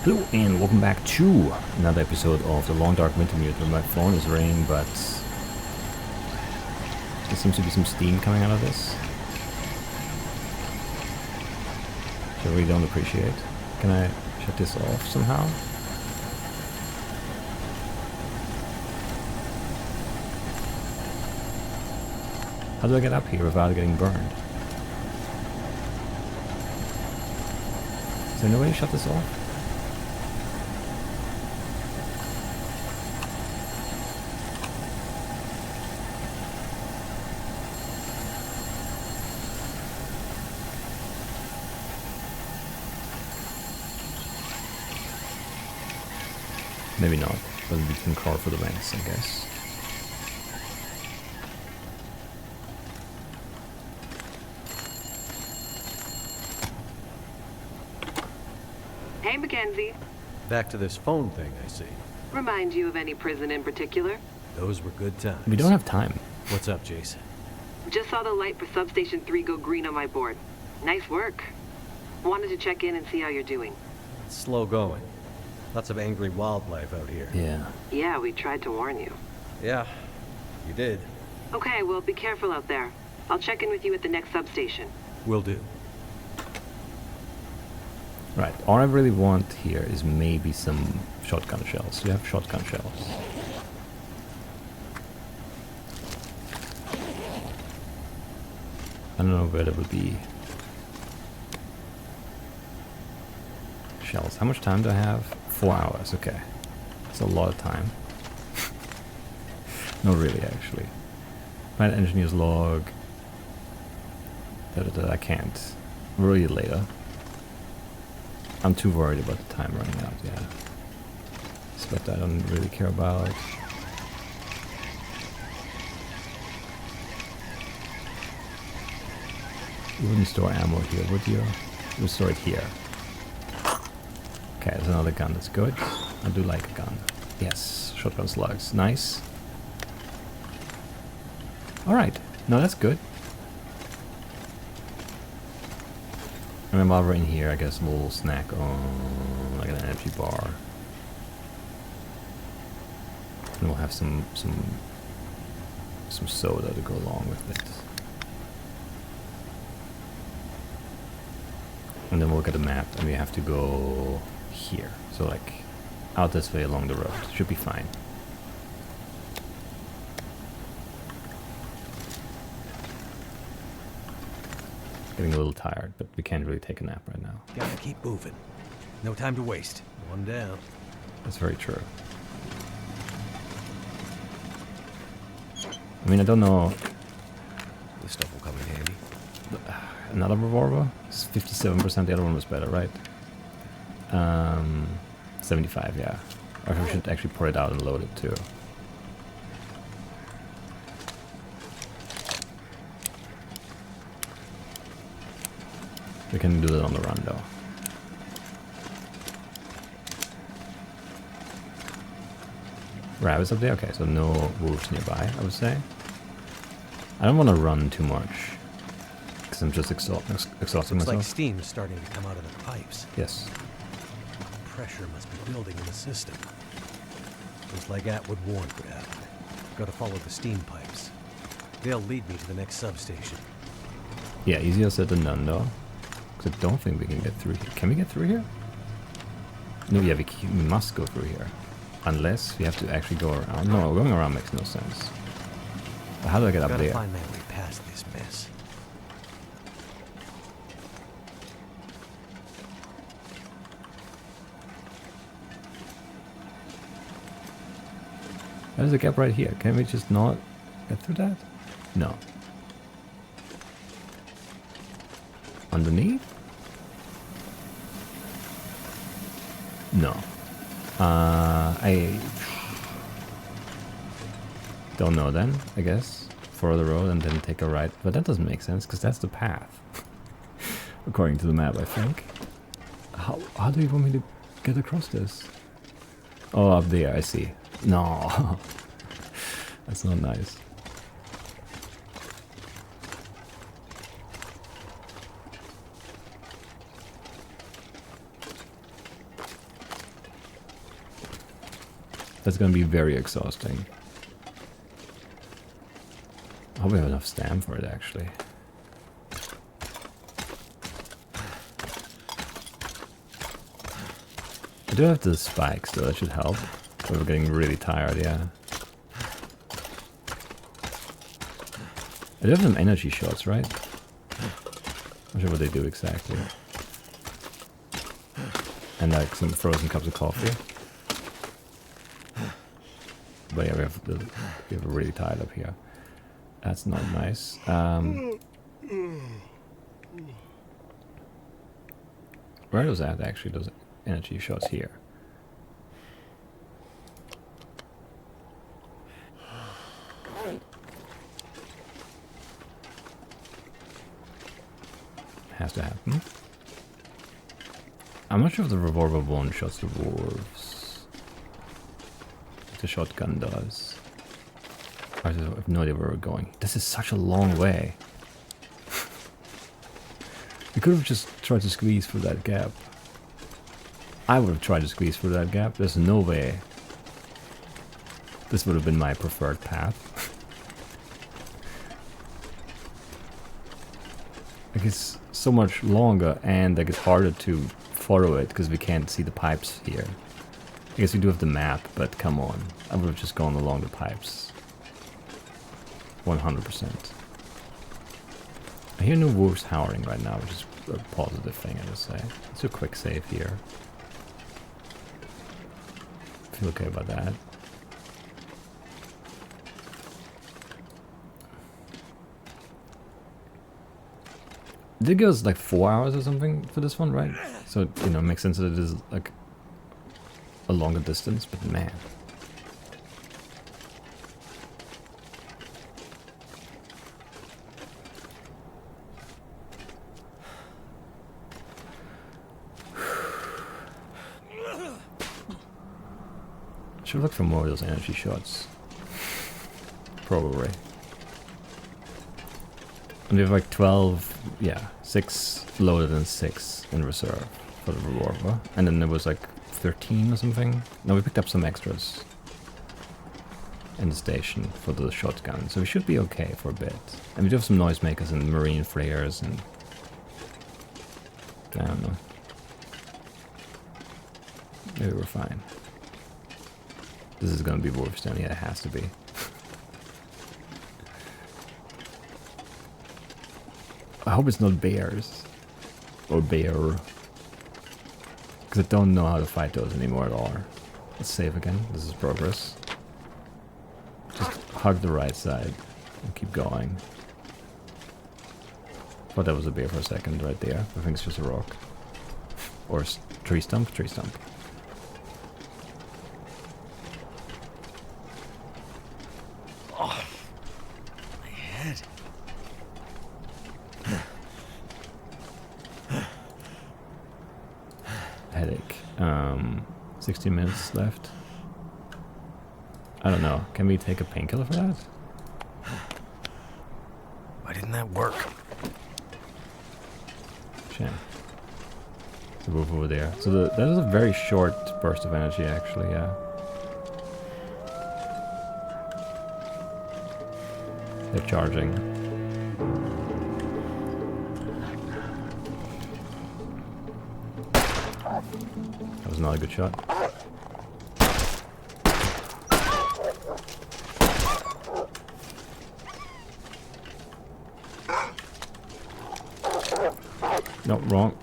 Hello and welcome back to another episode of the Long Dark Wintermute. My phone is ringing, but there seems to be some steam coming out of this, which I really don't appreciate. Can I shut this off somehow? How do I get up here without getting burned? Is there no way to shut this off? Maybe not, but we can crawl for the vents, I guess. Hey, Mackenzie. Back to this phone thing, I see. Remind you of any prison in particular? Those were good times. We don't have time. What's up, Jason? Just saw the light for Substation 3 go green on my board. Nice work. Wanted to check in and see how you're doing. It's slow going. Lots of angry wildlife out here. Yeah. Yeah, we tried to warn you. Yeah, you did. Okay, well, be careful out there. I'll check in with you at the next substation. Will do. Right, all I really want here is maybe some shotgun shells. You have shotgun shells. I don't know where there would be shells. How much time do I have? 4 hours, okay. That's a lot of time. Not really, actually. Plant engineer's log. I can't. Read it later. I'm too worried about the time running out, yeah. Stuff that I don't really care about. You wouldn't store ammo here, would you? You would store it here. Okay, there's another gun, that's good. I do like a gun. Yes, shotgun slugs, nice. Alright, no, that's good. And then while we're in here, I guess we'll snack on like an energy bar. And we'll have some soda to go along with it. And then we'll get a map and we have to go here. So like out this way along the road. Should be fine. Getting a little tired, but we can't really take a nap right now. Gotta keep moving. No time to waste. One down. That's very true. I mean, I don't know. This stuff will come in handy. Another revolver? It's 57%. The other one was better, right? 75, yeah. Or we should actually pour it out and load it too. We can do it on the run though. Rabbits up there? Okay, so no wolves nearby, I would say. I don't want to run too much. Because I'm just exhausting Looks myself. like steam's starting to come out of the pipes. Yes. Pressure must be building in the system. Just like Atwood warned would happen. Gotta follow the steam pipes. They'll lead me to the next substation. Yeah, easier said than done though. Because I don't think we can get through here. Can we get through here? No, yeah, we must go through here. Unless we have to actually go around. No, going around makes no sense. But how do I get up Gotta there? find my way past this mess. There's a gap right here. Can we just not get through that? No. Underneath? No. I don't know then, I guess. Follow the road and then take a right. But that doesn't make sense, because that's the path. According to the map, I think. How do you want me to get across this? Oh, up there, I see. No. That's not nice. That's gonna be very exhausting. I hope we have enough stam for it, actually. I do have the spikes, though. That should help. But we're getting really tired, yeah. I do have some energy shots, right? Not sure what they do exactly. And like some frozen cups of coffee. But yeah, we have really tired up here. That's not nice. Where are those at, actually? Those energy shots here. Has to happen. I'm not sure if the revolver one shots the wolves. The shotgun does. I have no idea where we're going. This is such a long way. We could have just tried to squeeze through that gap. I would have tried to squeeze through that gap. There's no way. This would have been my preferred path. Like, it's so much longer and like it's harder to follow it because we can't see the pipes here. I guess we do have the map, but come on. I would have just gone along the pipes. 100%. I hear no wolves howling right now, which is a positive thing, I would say. Let's do a quick save here. Feel okay about that. It did give us like 4 hours or something for this one, right? So, you know, it makes sense that it is like a longer distance, but man. Should look for more of those energy shots. Probably. And we have like 12, yeah, 6 loaded and 6 in reserve for the revolver. And then there was like 13 or something. No, we picked up some extras in the station for the shotgun. So we should be okay for a bit. And we do have some noisemakers and marine flares and... I don't know. Maybe we're fine. This is gonna be Wolfstone, yeah, it has to be. I hope it's not bears. Or bear. Because I don't know how to fight those anymore at all. Let's save again, this is progress. Just hug the right side and keep going. Thought that was a bear for a second right there. I think it's just a rock. Or tree stump, tree stump. Headache. 16 minutes left. I don't know. Can we take a painkiller for that? Why didn't that work? Shame. The wolf over there. So that is a very short burst of energy, actually, yeah. They're charging. That was not a good shot. No, wrong.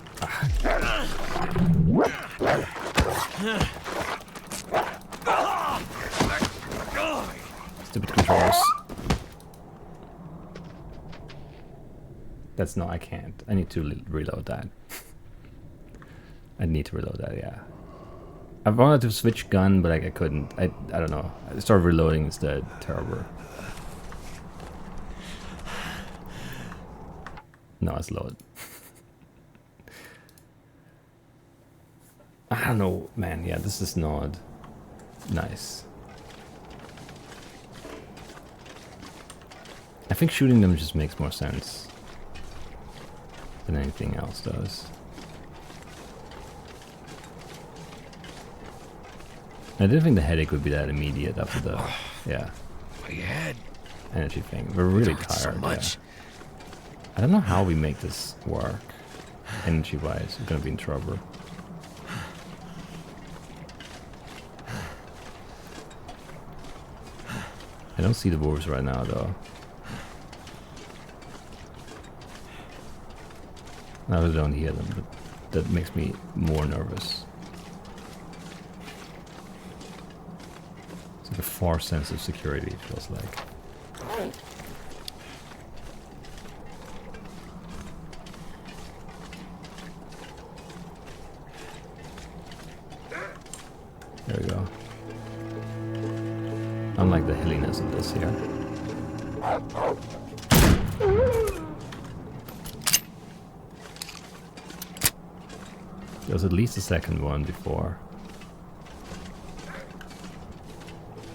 Stupid controls. That's no, I can't. I need to reload that. I need to reload that, yeah. I wanted to switch gun, but I couldn't. I don't know. I started reloading instead. Terrible. No, it's loaded. I don't know, man. Yeah, this is not nice. I think shooting them just makes more sense than anything else does. I didn't think the headache would be that immediate after the My head. energy thing. We're really Hurts so tired. much. Yeah. I don't know how we make this work. Energy-wise, we're gonna be in trouble. I don't see the wolves right now, though. I really don't hear them, but that makes me more nervous. It's like a false sense of security, it feels like. There we go. Unlike the hilliness of this here. There was at least a second one before.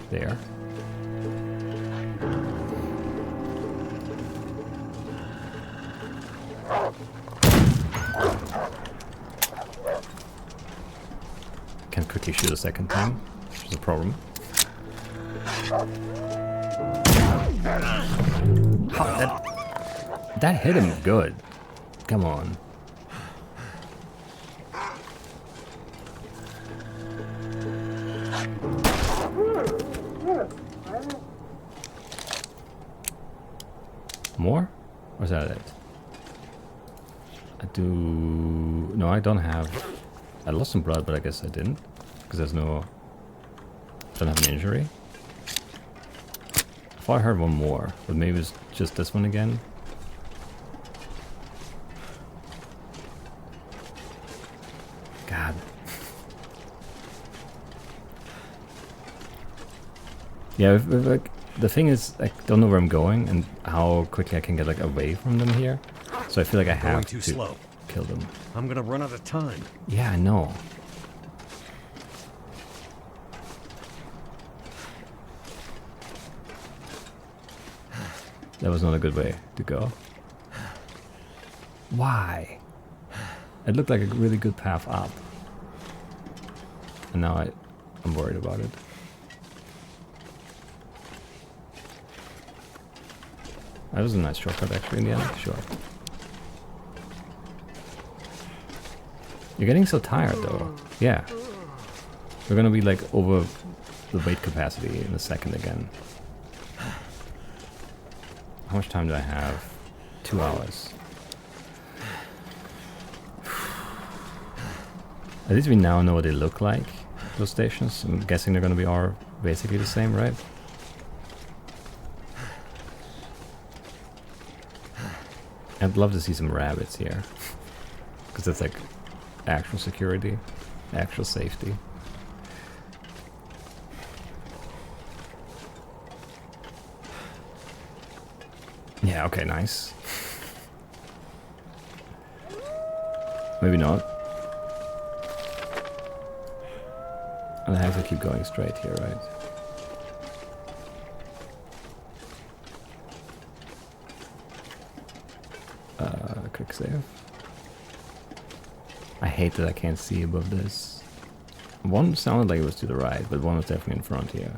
There. Can't quickly shoot a second time, which is a problem. How, that hit him good. Come on. More? Or is that it? I do... No, I don't have... I lost some blood, but I guess I didn't. Because there's no... I don't have an injury. I thought I heard one more, but maybe it's just this one again. God. Yeah, like, the thing is, I don't know where I'm going and how quickly I can get like away from them here. So I feel like I have to slow. Kill them. I'm gonna run out of time. Yeah, I know. That was not a good way to go. Why? It looked like a really good path up. And now I'm worried about it. That was a nice shortcut actually in the end. Sure. You're getting so tired though. Yeah. We're gonna be like over the weight capacity in a second again. How much time do I have? 2 hours. At least we now know what they look like, those stations. I'm guessing they're gonna be all basically the same, right? I'd love to see some rabbits here. Because that's like actual security, actual safety. Yeah, okay, nice. Maybe not. And I have to keep going straight here, right? Quick save. I hate that I can't see above this. One sounded like it was to the right, but one was definitely in front here.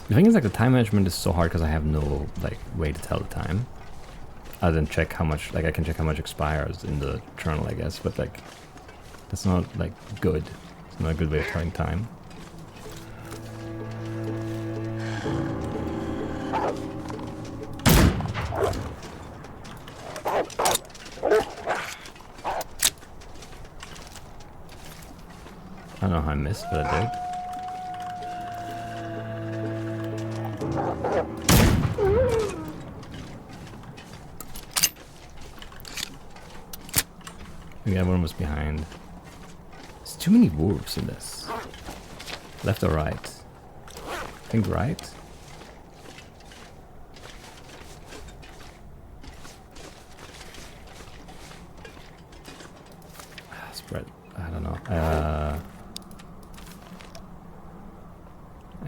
The thing is, like, the time management is so hard because I have no like way to tell the time. Other than check how much, like I can check how much expires in the journal, I guess, but like that's not like good. It's not a good way of telling time. I don't know how I missed, but I did. Yeah, one was behind. There's too many wolves in this. Left or right? I think right. Spread. I don't know. I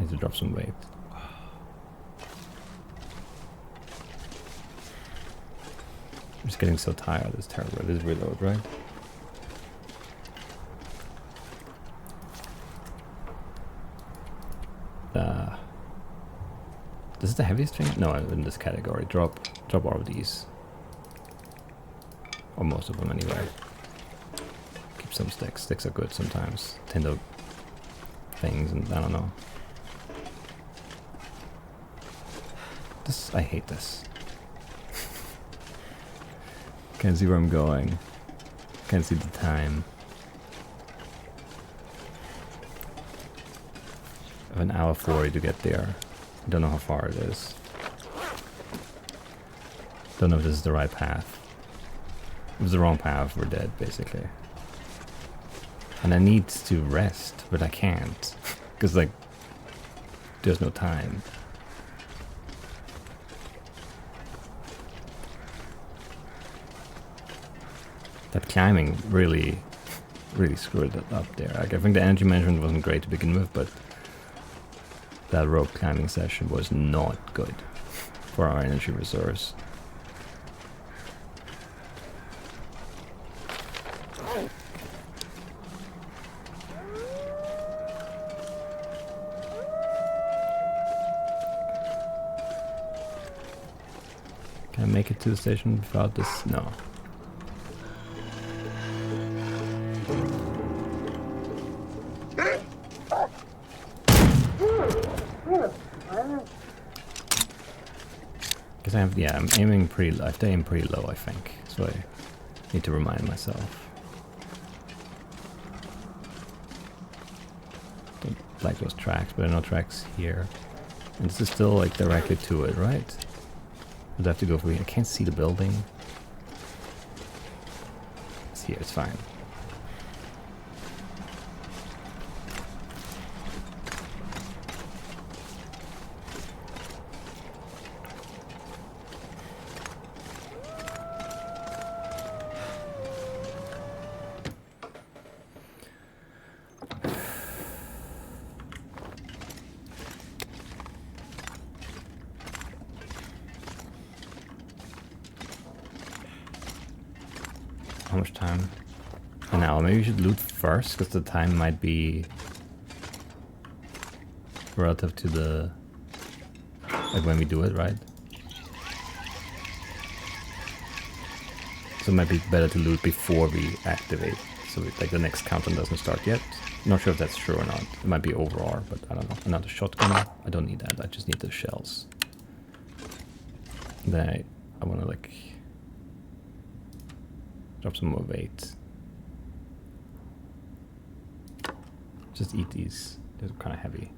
need to drop some weight. I'm just getting so tired. It's terrible. It is reload, right? This is the heaviest thing? No, in this category. Drop all of these. Or most of them anyway. Keep some sticks. Sticks are good sometimes. Tinder things and I don't know. This, I hate this. Can't see where I'm going. Can't see the time. I have an hour 40 to get there. I don't know how far it is. Don't know if this is the right path. If it's the wrong path, we're dead, basically. And I need to rest, but I can't. Because, like, there's no time. That climbing really screwed it up there. Like, I think the energy management wasn't great to begin with, but that rope climbing session was not good for our energy reserves. Can I make it to the station without this? No. Yeah, I'm aiming pretty low. I have to aim pretty low, I think. So I need to remind myself. Don't like those tracks, but there are no tracks here. And this is still like directly to it, right? I'd have to go for here. I can't see the building. It's here, it's fine. How much time? An hour. Maybe we should loot first, because the time might be relative to the, like, when we do it, right? So it might be better to loot before we activate, so like the next countdown doesn't start yet. Not sure if that's true or not. It might be overall, but I don't know. Another shotgun. I don't need that. I just need the shells. Then I want to like drop some more weight. Just eat these. They're kind of heavy.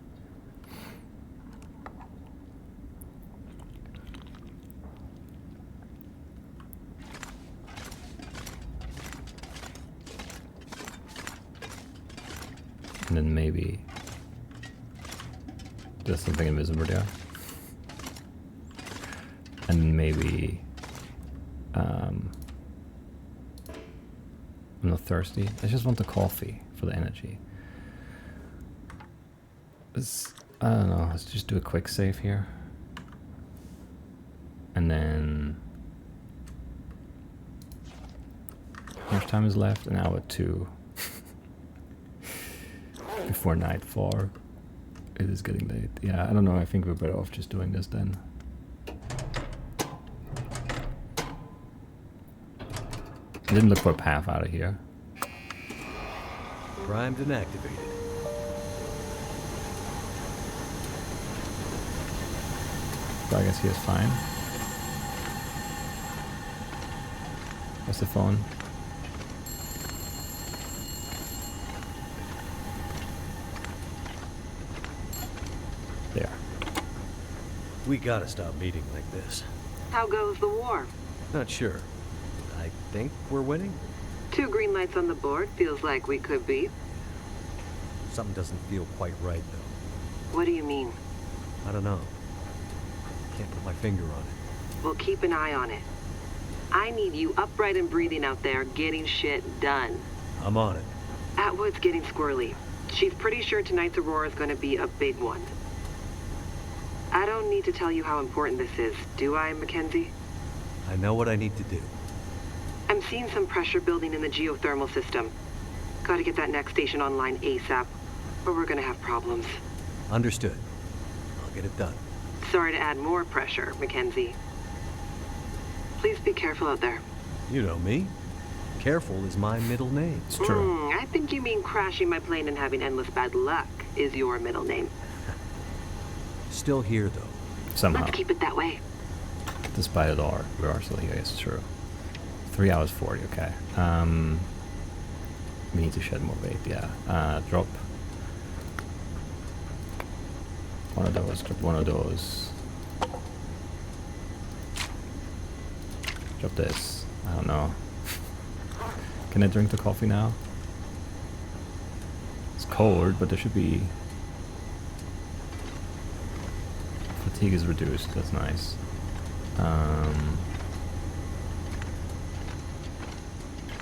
And then maybe there's something invisible there. And then maybe I'm not thirsty. I just want the coffee for the energy. I don't know. Let's just do a quick save here. And then how much time is left? An hour 2. Before nightfall. It is getting late. Yeah, I don't know. I think we're better off just doing this then. I didn't look for a path out of here. Primed and activated. So I guess he is fine. What's the phone? There. We gotta stop meeting like this. How goes the war? Not sure. I think we're winning. 2 green lights on the board. Feels like we could be. Something doesn't feel quite right, though. What do you mean? I don't know. Can't put my finger on it. We'll keep an eye on it. I need you upright and breathing out there, getting shit done. I'm on it. Atwood's getting squirrely. She's pretty sure tonight's Aurora is going to be a big one. I don't need to tell you how important this is, do I, Mackenzie? I know what I need to do. I'm seeing some pressure building in the geothermal system. Gotta get that next station online ASAP, or we're gonna have problems. Understood. I'll get it done. Sorry to add more pressure, Mackenzie. Please be careful out there. You know me. Careful is my middle name. It's true. I think you mean crashing my plane and having endless bad luck is your middle name. Still here, though. Somehow. Let's keep it that way. Despite it all, we are still here, it's true. 3 hours 40, okay. We need to shed more weight, yeah. Drop one of those, drop one of those. Drop this. I don't know. Can I drink the coffee now? It's cold, but there should be... Fatigue is reduced, that's nice.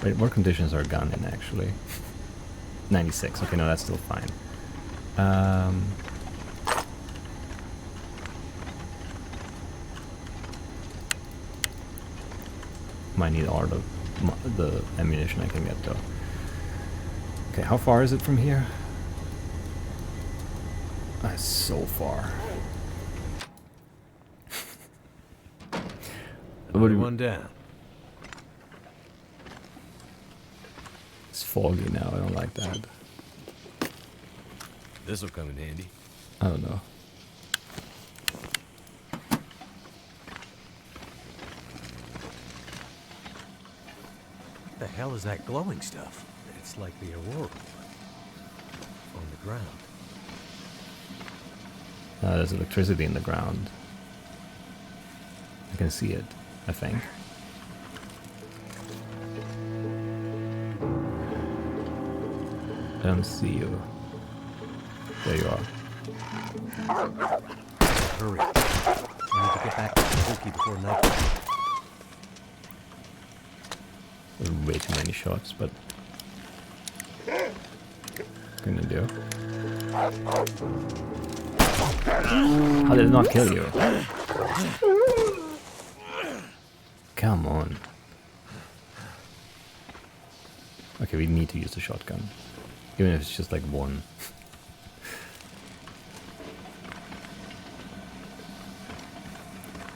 Wait, what conditions are gone in actually? 96, okay, no, that's still fine. Might need all the ammunition I can get though. Okay, how far is it from here? That's so far. One down. It's foggy now, I don't like that. This'll come in handy. I don't know. What the hell is that glowing stuff? It's like the aurora on the ground. There's electricity in the ground. I can see it, I think. I don't see you. There you are. Hurry. I need to get back to the Wookiee before nightfall. There's way too many shots, but... Gonna do. How did it not kill you? Come on. Okay, we need to use the shotgun. Even if it's just like one.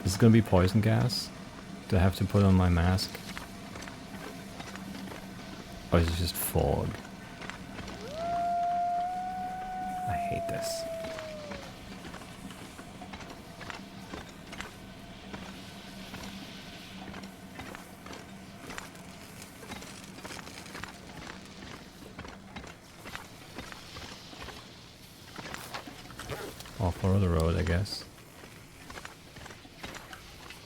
Is it gonna be poison gas? Do I have to put on my mask? Or is it just fog? I hate this. I'll follow the road, I guess.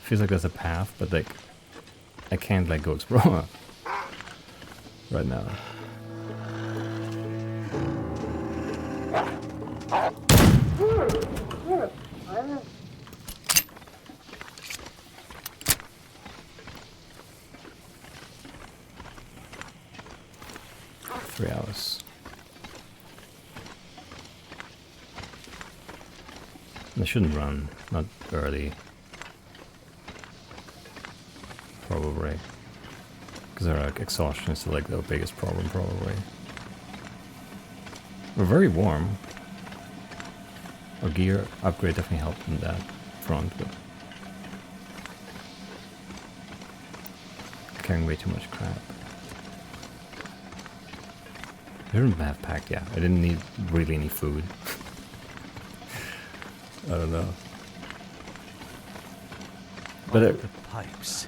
Feels like there's a path, but like I can't like go explore right now. $3. I shouldn't run, not early. Probably. Because our like, exhaustion is like the biggest problem, probably. We're very warm. Our gear upgrade definitely helped in that front, but... carrying way too much crap. I didn't have packed, yeah. I didn't need really any food. I don't know. But the pipes.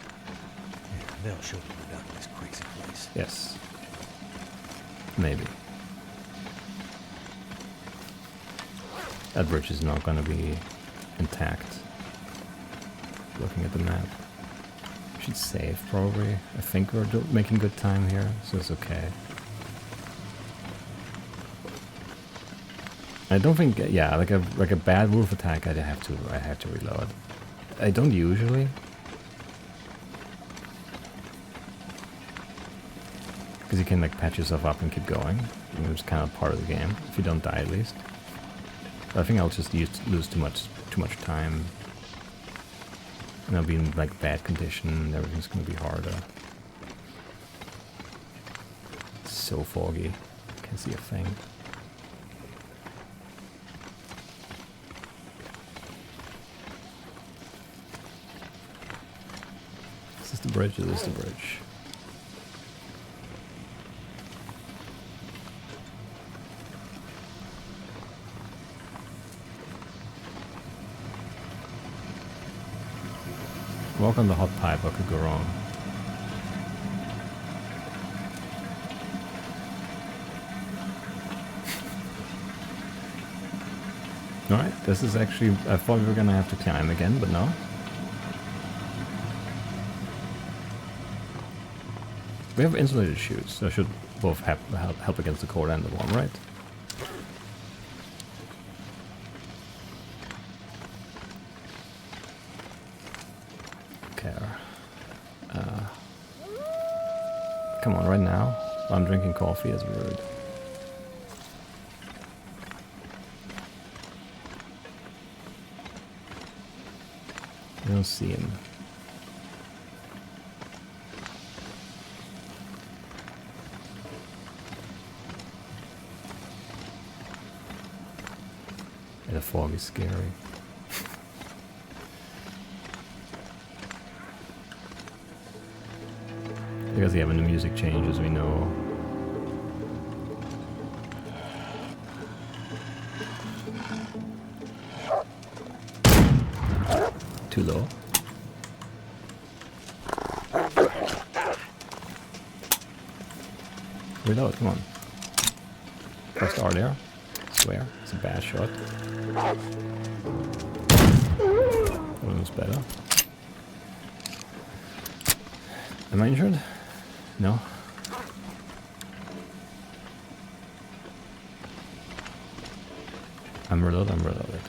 Yeah, they'll show the way out of this crazy place. Yes. Maybe. That bridge is not going to be intact. Looking at the map. We should save, probably. I think we're making good time here, so it's okay. I don't think, yeah, like a bad wolf attack, I have to reload. I don't usually. Because you can like patch yourself up and keep going. It's kind of part of the game, if you don't die at least. But I think I'll just lose too much time. And I'll be in like bad condition, and everything's gonna be harder. so foggy. Can't see a thing. Is this the bridge? This is the bridge. Walk on the hot pipe, what could go wrong? Alright, this is actually, I thought we were gonna have to climb again, but no. We have insulated shoes, so should both help against the cold and the warm, right? Okay. Come on, right now? I'm drinking coffee, that's rude. I don't see him. The fog is scary. Because yeah, when the music changes, we know. Too low. Reload, come on. Press R there. I swear, it's a bad shot. That one's better. Am I injured? No. I'm reloaded.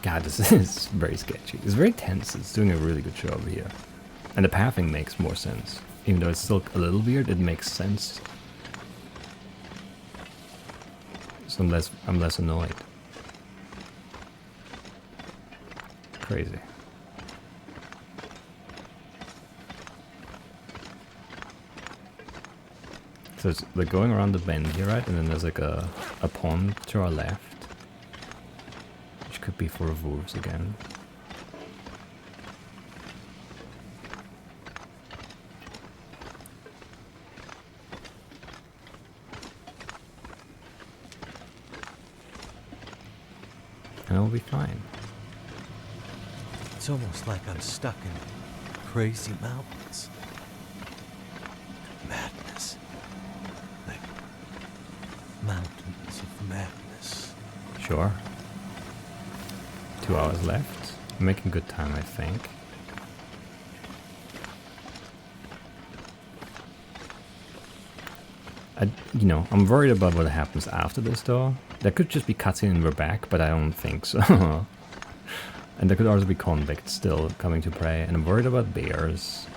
God, this is very sketchy. It's very tense. It's doing a really good job here. And the pathing makes more sense. Even though it's still a little weird, it makes sense. So I'm less annoyed. Crazy. So it's like going around the bend here, right? And then there's like a pond to our left. Which could be for wolves again. And I'll be fine. It's almost like I'm stuck in crazy mountains. Madness. Like mountains of madness. Sure. 2 hours left. I'm making good time, I think. I'm worried about what happens after this, though. There could just be cutscene and we're back, but I don't think so. And there could also be convicts still coming to prey, and I'm worried about bears.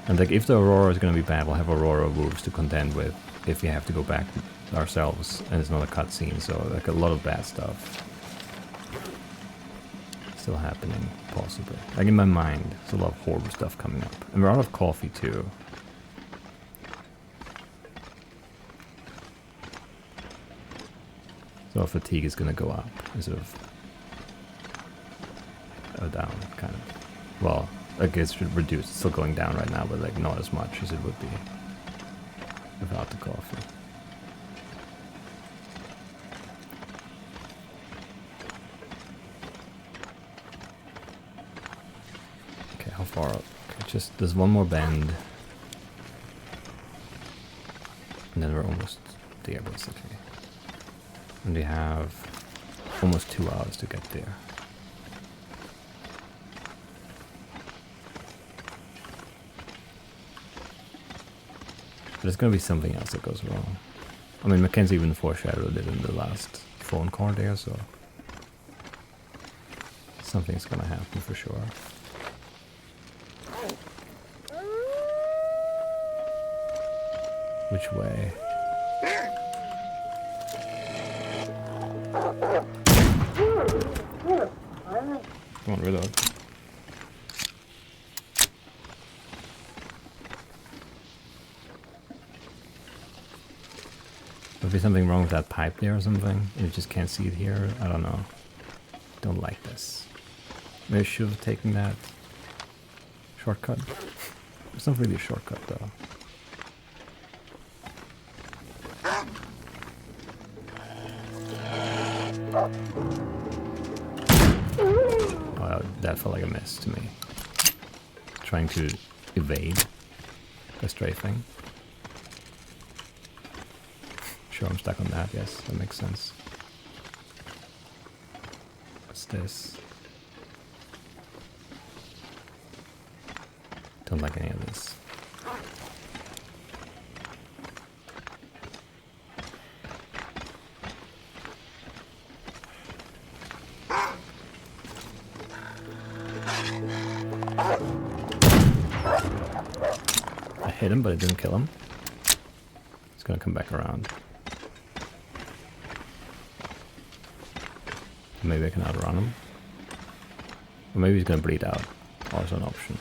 And like, if the Aurora is gonna be bad, we'll have Aurora wolves to contend with if we have to go back ourselves, and it's not a cutscene, so like a lot of bad stuff still happening, possibly. Like in my mind, there's a lot of horrible stuff coming up. And we're out of coffee too. So our fatigue is gonna go up instead of down, kind of. Well, I guess it's reduced. It's still going down right now, but like not as much as it would be without the coffee. Okay, how far up? Okay, just there's one more bend, and then we're almost there, basically. And we have almost 2 hours to get there. But there's gonna be something else that goes wrong. I mean, Mackenzie even foreshadowed it in the last phone call there, so something's gonna happen for sure. Which way? Come on, reload. Would be something wrong with that pipe there or something? You just can't see it here? I don't know. Don't like this. Maybe I should have taken that shortcut. It's not really a shortcut though. Oh, that felt like a miss to me. Trying to evade the strafing. Sure, I'm stuck on that. Yes, that makes sense. What's this? Don't like any of this. I hit him, but it didn't kill him. It's gonna come back around. Maybe I can outrun him. Or maybe he's gonna bleed out. Also an option.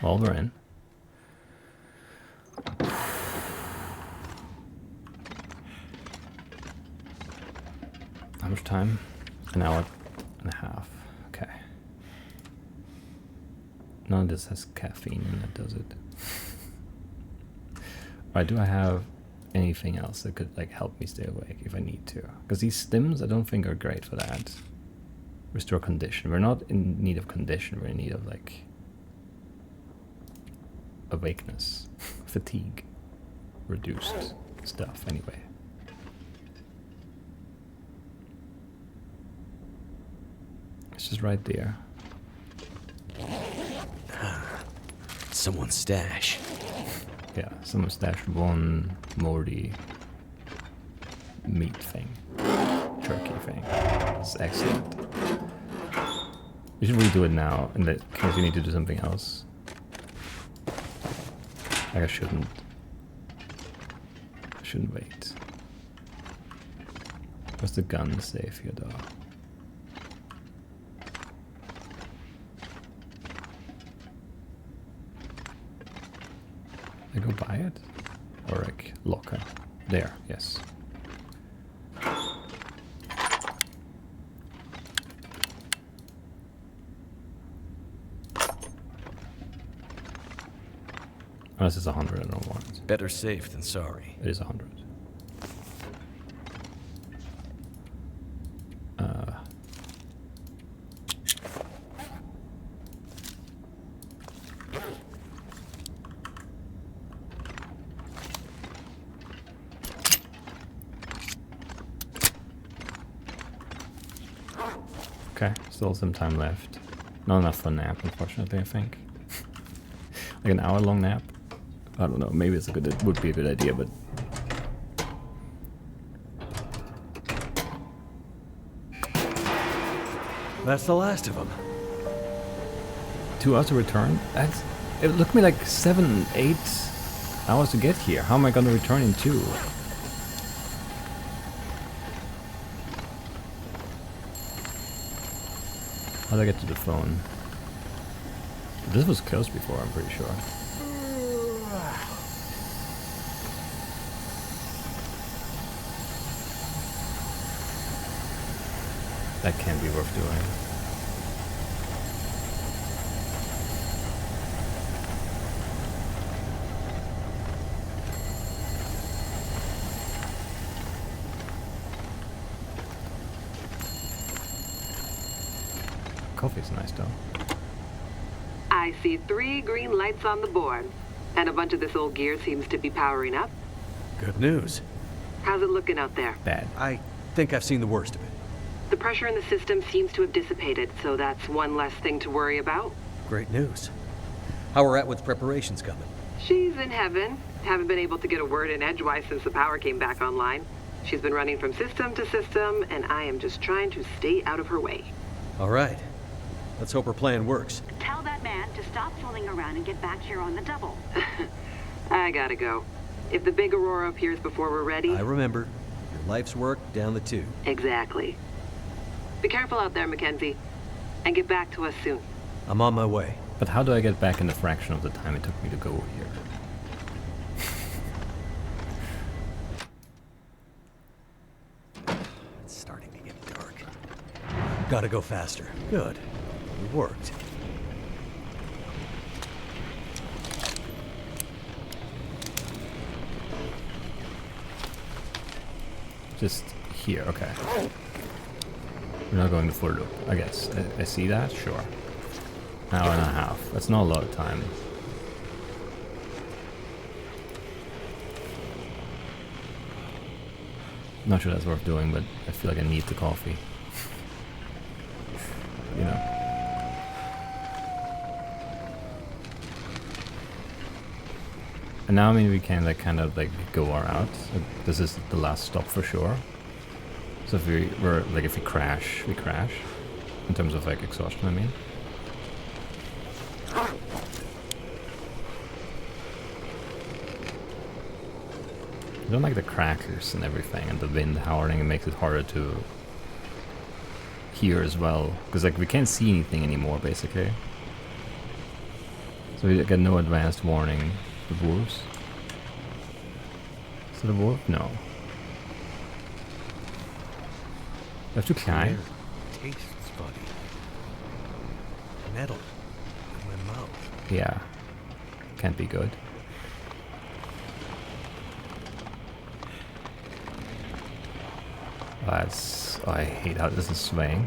Well, we're in. How much time? An hour and a half. Okay. None of this has caffeine in it, does it? Alright, do I have anything else that could like help me stay awake if I need to? Because these stims I don't think are great for that. Restore condition. We're not in need of condition, we're in need of like awakeness. Fatigue. Reduced stuff anyway. It's just right there. Someone's stash. Yeah, someone stashed one moldy meat thing. Turkey thing. It's excellent. We should redo it now in that case we need to do something else. Like I shouldn't wait. What's the gun safe here though? I go buy it? Or like locker. There, yes. Unless it's 100, I don't want it. Better safe than sorry. It is 100. Okay, still some time left. Not enough for a nap, unfortunately, I think. Like an hour-long nap? I don't know, maybe it's it would be a good idea, but... That's the last of them. 2 hours to return? It took me like 7, 8 hours to get here. How am I gonna return in 2? How do I get to the phone? This was closed before, I'm pretty sure. That can't be worth doing. Coffee's nice though. I see 3 green lights on the board, and a bunch of this old gear seems to be powering up. Good news. How's it looking out there? Bad. I think I've seen the worst of it. The pressure in the system seems to have dissipated, so that's one less thing to worry about. Great news. How we're at with preparations coming? She's in heaven. Haven't been able to get a word in edgewise since the power came back online. She's been running from system to system, and I am just trying to stay out of her way. All right. Let's hope her plan works. Tell that man to stop fooling around and get back here on the double. I gotta go. If the big Aurora appears before we're ready... I remember. Your life's work down the tube. Exactly. Be careful out there, Mackenzie. And get back to us soon. I'm on my way. But how do I get back in the fraction of the time it took me to go here? It's starting to get dark. Gotta go faster. Good. It worked. Just here, okay. We're not going to full loop, I guess. I see that? Sure. Hour and a half. That's not a lot of time. Not sure that's worth doing, but I feel like I need the coffee. You know. And now, I mean, we can like kind of like go our route. This is the last stop for sure. So if if we crash, we crash. In terms of like exhaustion, I mean. I don't like the crackers and everything, and the wind howling. It makes it harder to hear as well, because like we can't see anything anymore, basically. So we get no advanced warning. The wolves. Is it a wolf? No. I have to climb. Tastes funny. Metal in my mouth. Yeah. Can't be good. That's... Oh, I hate how this is swaying.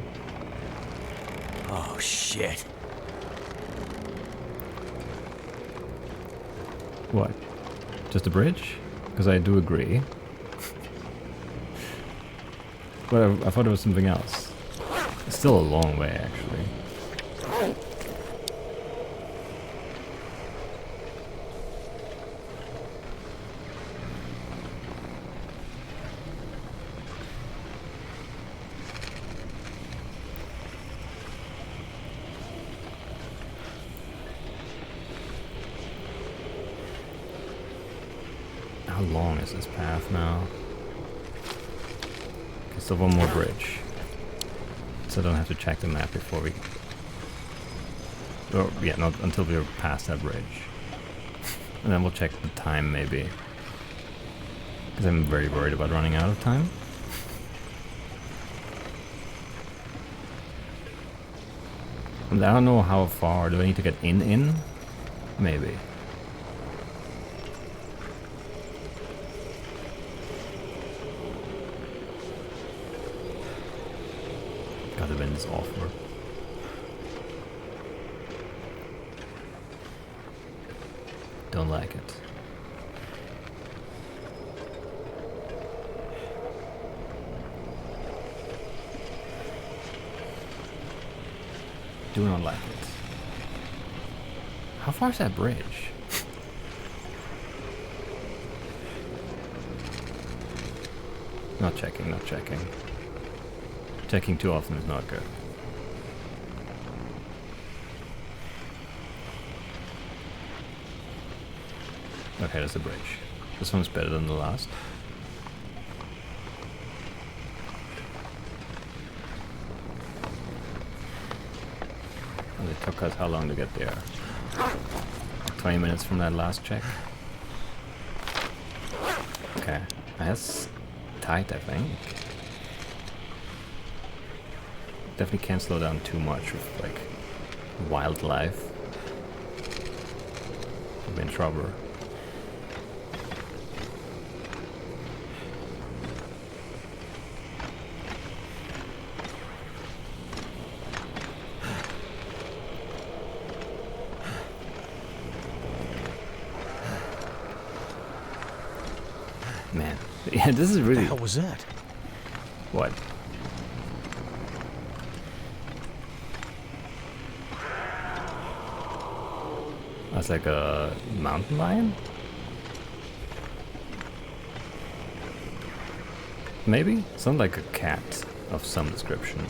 Oh shit. What? Just a bridge? Because I do agree. But I thought it was something else. It's still a long way, actually. How long is this path now? Okay, still one more bridge. So I don't have to check the map before we... Or, yeah, not until we're past that bridge. And then we'll check the time, maybe. Because I'm very worried about running out of time. And I don't know how far. Do I need to get in? Maybe. God, the wind is awful. Don't like it. Do not like it. How far is that bridge? Not checking, not checking. Checking too often is not good. Okay, that's a bridge. This one's better than the last. And it took us how long to get there? 20 minutes from that last check. Okay, that's tight, I think. Definitely can't slow down too much with like wildlife. I'm in trouble. Man, yeah, this is really... What the hell was that? What? That's like a mountain lion? Maybe? Sounds like a cat of some description.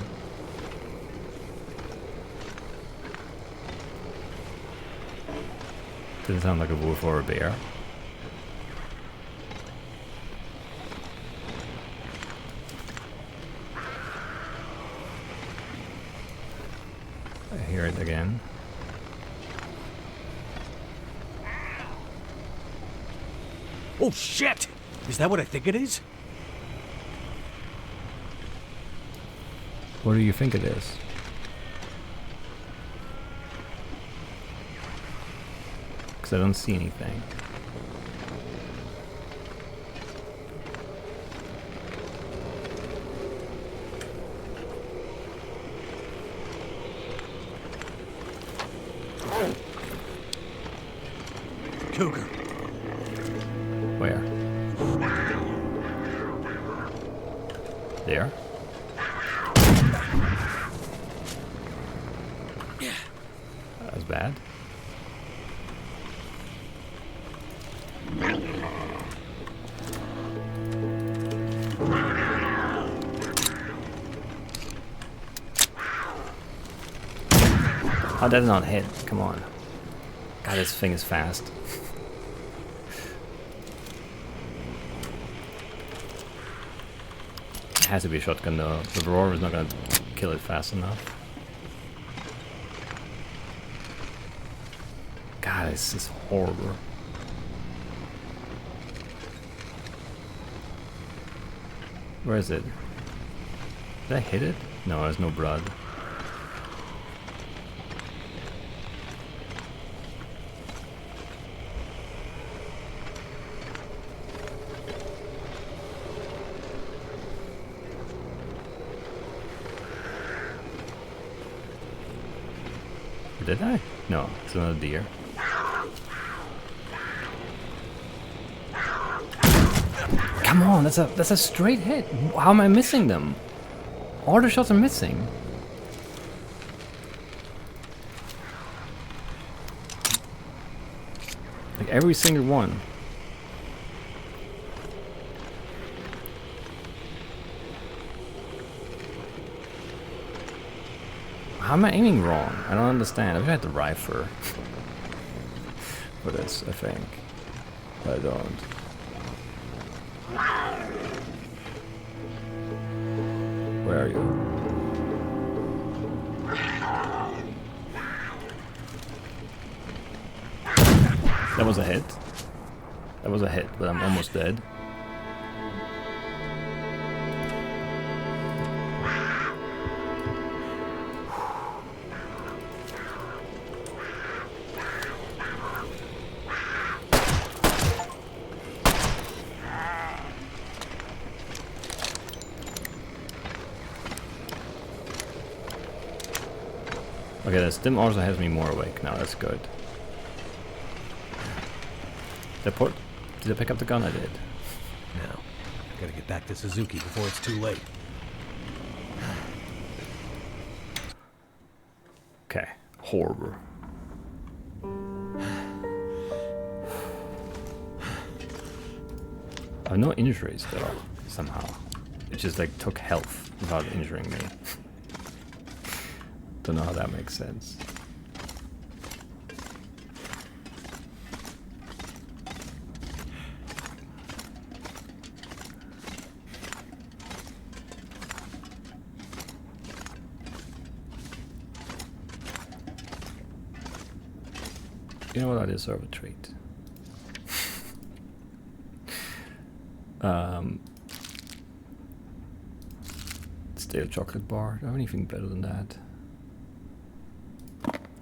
Didn't sound like a wolf or a bear. I hear it again. Oh shit! Is that what I think it is? What do you think it is? Because I don't see anything. Cougar. Where? There? That was bad. Oh, that's not hit. Come on. God, this thing is fast. It has to be a shotgun though. The roar is not gonna kill it fast enough. God, this is horrible. Where is it? Did I hit it? No, there's no blood. Did I? No, it's another deer. Come on, that's a straight hit. How am I missing them? All the shots are missing. Like every single one. How am I aiming wrong? I don't understand. I wish I had the rifle for this, I think. But I don't. Where are you? That was a hit. That was a hit, but I'm almost dead. Okay, the stim also has me more awake now, that's good. Did I pick up the gun? I did. Now, gotta get back to Suzuki before it's too late. Okay, horrible. I have no injuries though, somehow. It just like took health without injuring me. Don't know how that makes sense. You know what? I deserve a treat. Stale chocolate bar. Do I have anything better than that?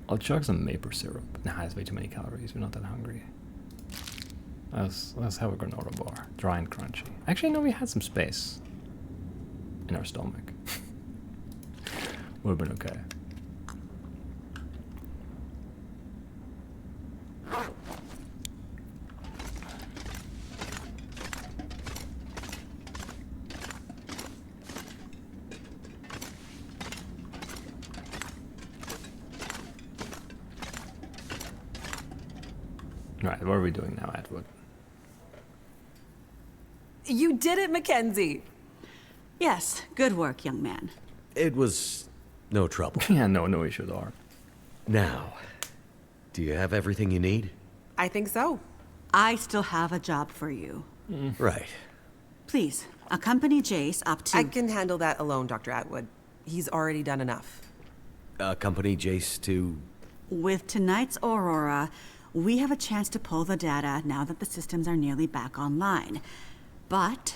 I'll chug some maple syrup. Nah, it's way too many calories. We're not that hungry. Let's have a granola bar. Dry and crunchy. Actually, no, we had some space in our stomach. Would have been okay. Right, what are we doing now, Atwood? You did it, Mackenzie! Yes, good work, young man. It was no trouble. Yeah, no issues are. Now, do you have everything you need? I think so. I still have a job for you. Right. Please, accompany Jace up to... I can handle that alone, Dr. Atwood. He's already done enough. Accompany Jace to... With tonight's Aurora, we have a chance to pull the data now that the systems are nearly back online. But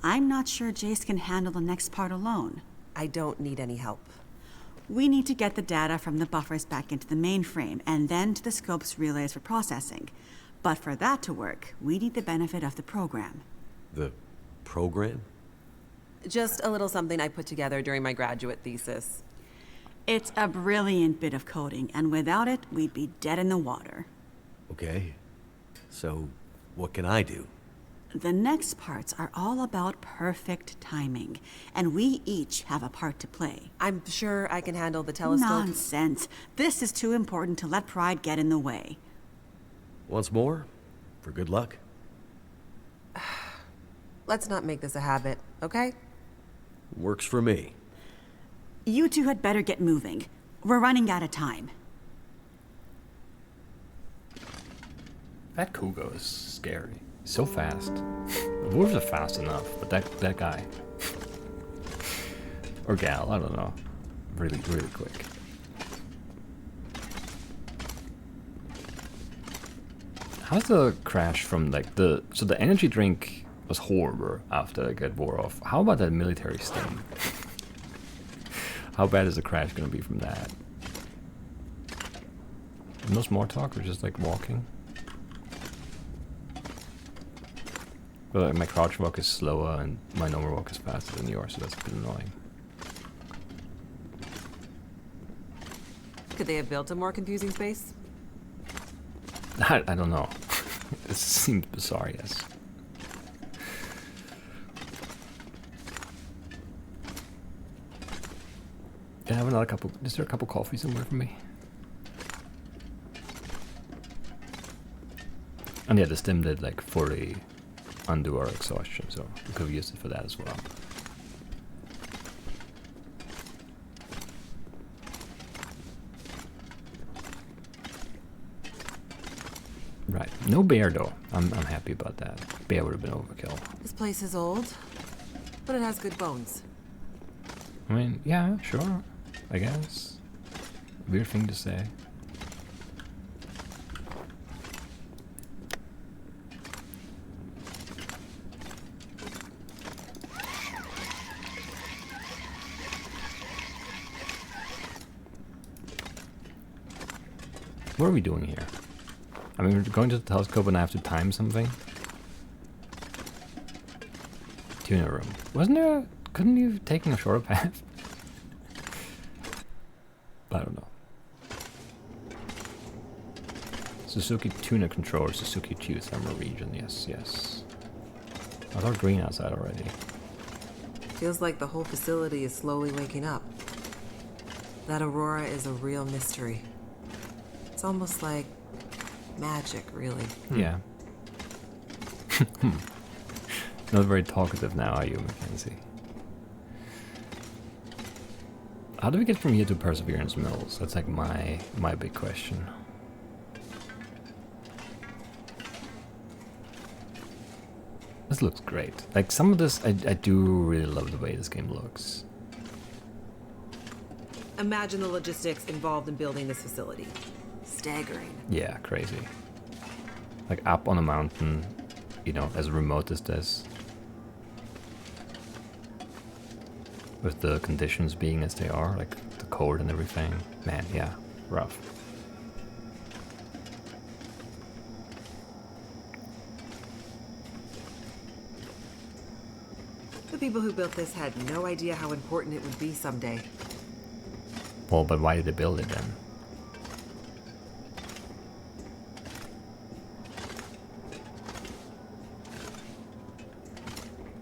I'm not sure Jace can handle the next part alone. I don't need any help. We need to get the data from the buffers back into the mainframe and then to the scope's relays for processing. But for that to work, we need the benefit of the program. The program? Just a little something I put together during my graduate thesis. It's a brilliant bit of coding, and without it, we'd be dead in the water. Okay. So, what can I do? The next parts are all about perfect timing, and we each have a part to play. I'm sure I can handle the telescope. Nonsense. This is too important to let pride get in the way. Once more, for good luck. Let's not make this a habit, okay? Works for me. You two had better get moving. We're running out of time. That Kugo is scary. So fast. The wolves are fast enough, but that guy. Or gal, I don't know. Really, really quick. How's the crash from like so the energy drink was horrible after it wore off. How about that military sting? How bad is the crash gonna be from that? No small talk, we're just like walking. But like, my crouch walk is slower and my normal walk is faster than yours, so that's a bit annoying. Could they have built a more confusing space? I don't know. It seems bizarre, yes. Can I have another cup of... Is there a cup of coffee somewhere for me? And yeah, the stim did like 40 undo our exhaustion, so we could have used it for that as well. Right, no bear though. I'm happy about that. Bear would have been overkill. This place is old, but it has good bones. I mean, yeah, sure, I guess. Weird thing to say. What are we doing here? I mean, we're going to the telescope and I have to time something. Tuner room. Wasn't there... Couldn't you have taken a shorter path? I don't know. Suzuki tuner controller, Suzuki geothermal region. Yes, yes. I thought green outside already. Feels like the whole facility is slowly waking up. That aurora is a real mystery. It's almost like magic, really. Yeah. Not very talkative now, are you, Mackenzie? How do we get from here to Perseverance Mills? That's like my big question. This looks great. Like some of this, I do really love the way this game looks. Imagine the logistics involved in building this facility. Staggering. Yeah, crazy. Like up on a mountain, you know, as remote as this. With the conditions being as they are, like the cold and everything. Man, yeah, rough. The people who built this had no idea how important it would be someday. Well, but why did they build it then?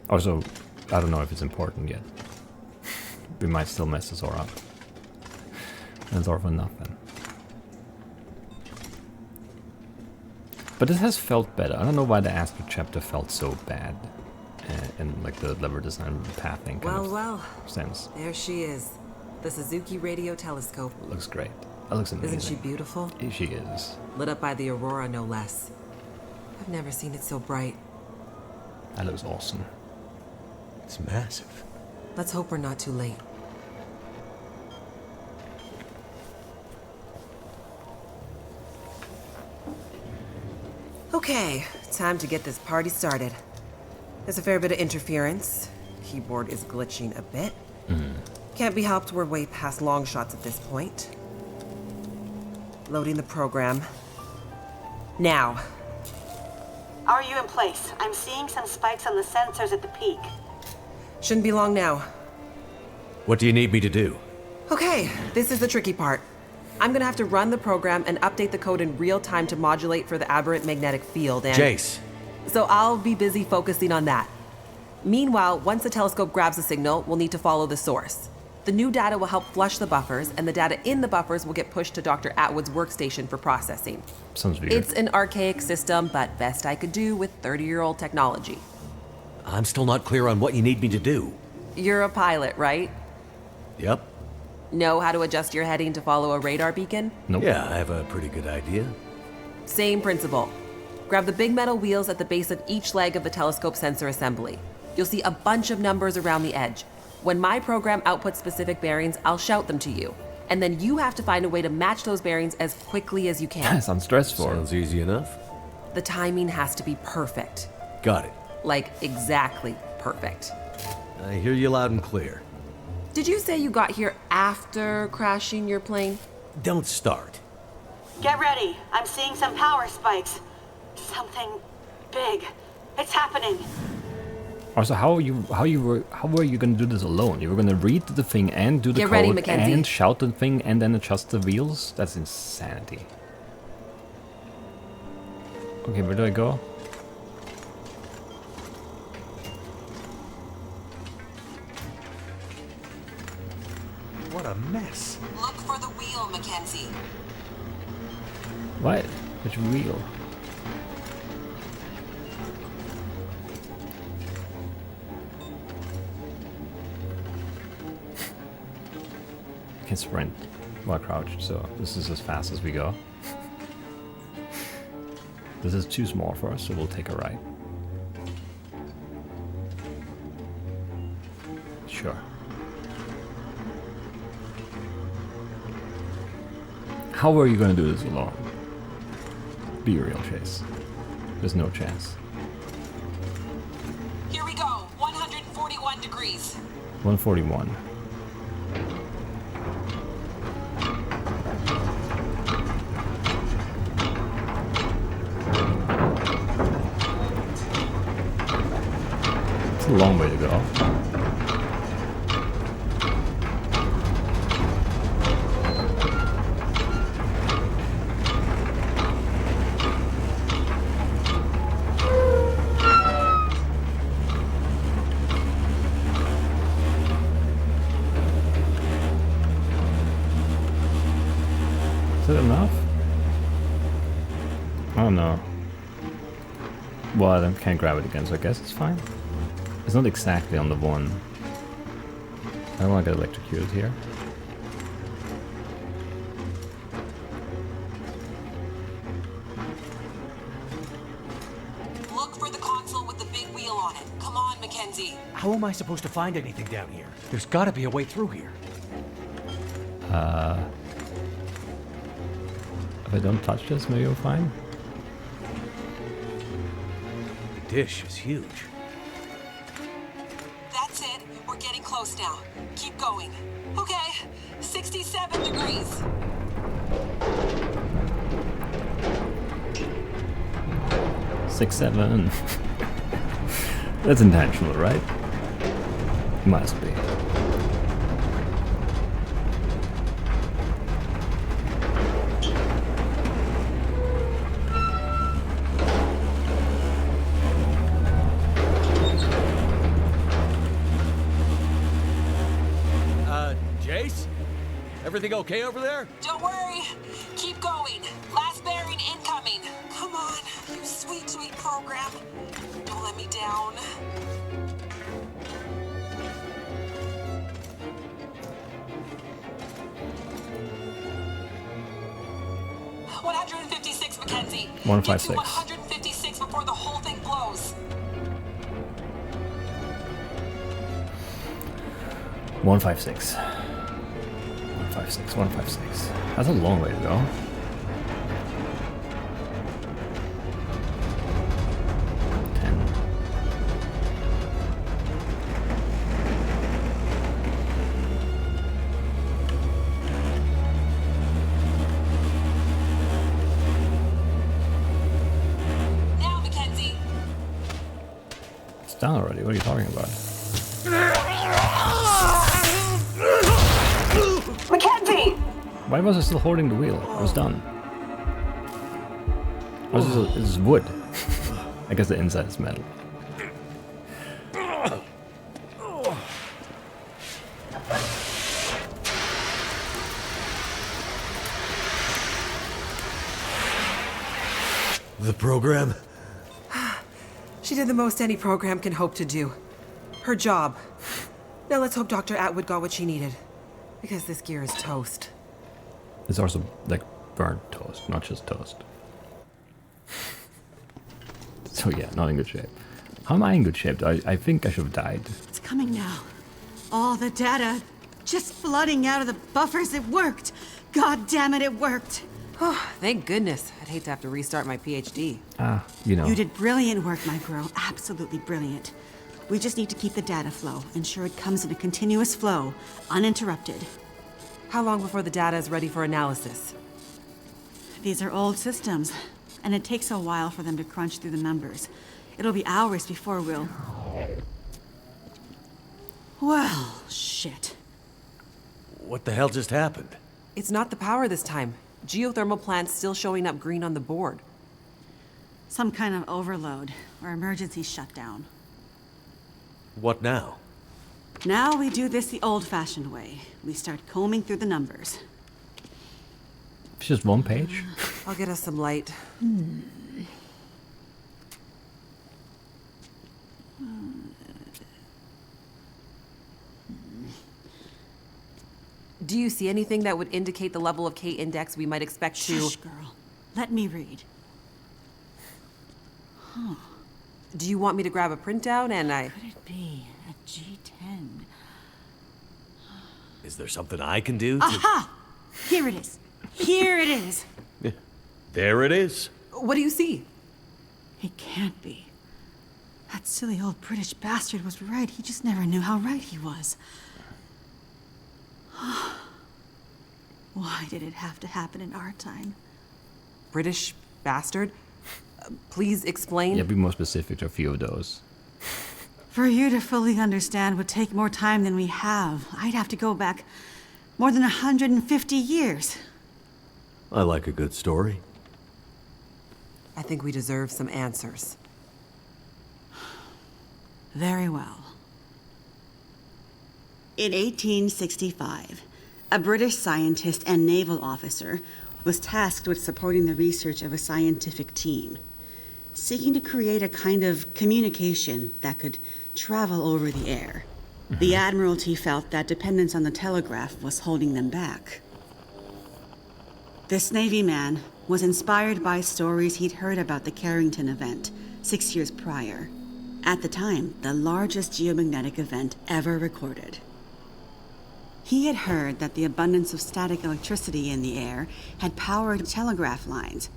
Also, I don't know if it's important yet. We might still mess this all up. That's all for nothing. But this has felt better. I don't know why the Astro chapter felt so bad. And like the lever design pathing kind of Well, sense. there she is. The Suzuki radio telescope. Looks great. That looks amazing. Isn't she beautiful? She is. Lit up by the aurora, no less. I've never seen it so bright. That looks awesome. It's massive. Let's hope we're not too late. Okay, time to get this party started. There's a fair bit of interference. Keyboard is glitching a bit. Can't be helped, we're way past long shots at this point. Loading the program. Now. Are you in place? I'm seeing some spikes on the sensors at the peak. Shouldn't be long now. What do you need me to do? Okay, this is the tricky part. I'm gonna have to run the program and update the code in real time to modulate for the aberrant magnetic field and... Jace. So I'll be busy focusing on that. Meanwhile, once the telescope grabs a signal, we'll need to follow the source. The new data will help flush the buffers, and the data in the buffers will get pushed to Dr. Atwood's workstation for processing. Sounds weird. It's an archaic system, but best I could do with 30-year-old technology. I'm still not clear on what you need me to do. You're a pilot, right? Yep. Know how to adjust your heading to follow a radar beacon? Nope. Yeah, I have a pretty good idea. Same principle. Grab the big metal wheels at the base of each leg of the telescope sensor assembly. You'll see a bunch of numbers around the edge. When my program outputs specific bearings, I'll shout them to you. And then you have to find a way to match those bearings as quickly as you can. That sounds stressful. Sounds easy enough. The timing has to be perfect. Got it. Like, exactly perfect. I hear you loud and clear. Did you say you got here after crashing your plane? Don't start. Get ready. I'm seeing some power spikes. Something big. It's happening. Also, how were you gonna do this alone? You were gonna read the thing and do the Get code ready, Mackenzie. and shout the thing and then adjust the wheels? That's insanity. Okay, where do I go? What a mess. Look for the wheel, Mackenzie. What? Which wheel? I can sprint while crouched, so this is as fast as we go. This is too small for us, so we'll take a right. Sure. How are you gonna do this alone? Be real, Chase. There's no chance. Here we go. 141 degrees. 141. It's a long way to go. Is it enough? I don't know. Well, I can't grab it again, so I guess it's fine. It's not exactly on the one. I don't want to get electrocuted here. Look for the console with the big wheel on it. Come on, Mackenzie. How am I supposed to find anything down here? There's gotta be a way through here. If I don't touch this, maybe we'll find. The dish is huge. That's it. We're getting close now. Keep going. Okay. 67 degrees. Six, 7. That's intentional, right? Must be. Jace? Everything okay over there? Don't worry. Keep going. Last bearing incoming. Come on, you sweet, sweet program. Don't let me down. Mackenzie. 156. Get to 156 before the whole thing blows. 156. 156. 156. That's a long way to go. Down already. What are you talking about? Mackenzie! Why was I still holding the wheel? It was done. Oh, this is wood. I guess the inside is metal. The program? She did the most any program can hope to do. Her job. Now let's hope Dr. Atwood got what she needed. Because this gear is toast. It's also like burnt toast, not just toast. So yeah, not in good shape. How am I in good shape though? I think I should have died. It's coming now. All the data just flooding out of the buffers. It worked. God damn it, it worked. Oh, thank goodness. I'd hate to have to restart my PhD. You know. You did brilliant work, my girl. Absolutely brilliant. We just need to keep the data flow. Ensure it comes in a continuous flow, uninterrupted. How long before the data is ready for analysis? These are old systems, and it takes a while for them to crunch through the numbers. It'll be hours before we'll... Well, shit. What the hell just happened? It's not the power this time. Geothermal plants still showing up green on the board. Some kind of overload, or emergency shutdown. What now? Now we do this the old-fashioned way. We start combing through the numbers. It's just one page? I'll get us some light. Do you see anything that would indicate the level of K-index we might expect to... Shush, girl. Let me read. Do you want me to grab a printout and Could it be a G10? Is there something I can do to... Aha! Here it is. Here it is. There it is. What do you see? It can't be. That silly old British bastard was right. He just never knew how right he was. Why did it have to happen in our time? British bastard? Please explain. Yeah, be more specific to a few of those. For you to fully understand would take more time than we have. I'd have to go back more than 150 years. I like a good story. I think we deserve some answers. Very well. In 1865, a British scientist and naval officer was tasked with supporting the research of a scientific team, seeking to create a kind of communication that could travel over the air. The Admiralty felt that dependence on the telegraph was holding them back. This Navy man was inspired by stories he'd heard about the Carrington event 6 years prior. At the time, the largest geomagnetic event ever recorded. He had heard that the abundance of static electricity in the air had powered telegraph lines,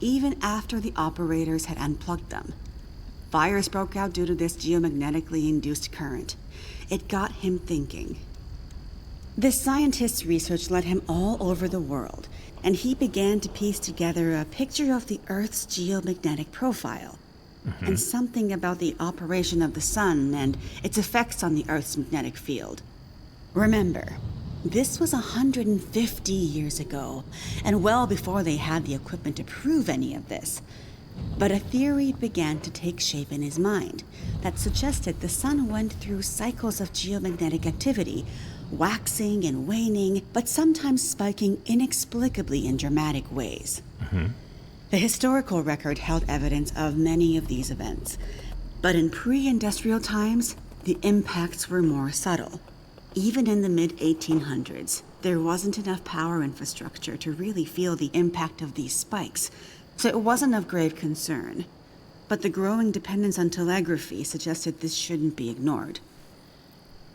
even after the operators had unplugged them. Fires broke out due to this geomagnetically induced current. It got him thinking. This scientist's research led him all over the world, and he began to piece together a picture of the Earth's geomagnetic profile, and something about the operation of the sun and its effects on the Earth's magnetic field. Remember, this was 150 years ago, and well before they had the equipment to prove any of this. But a theory began to take shape in his mind that suggested the sun went through cycles of geomagnetic activity, waxing and waning, but sometimes spiking inexplicably in dramatic ways. The historical record held evidence of many of these events, but in pre-industrial times, the impacts were more subtle. Even in the mid-1800s, there wasn't enough power infrastructure to really feel the impact of these spikes, so it wasn't of grave concern. But the growing dependence on telegraphy suggested this shouldn't be ignored.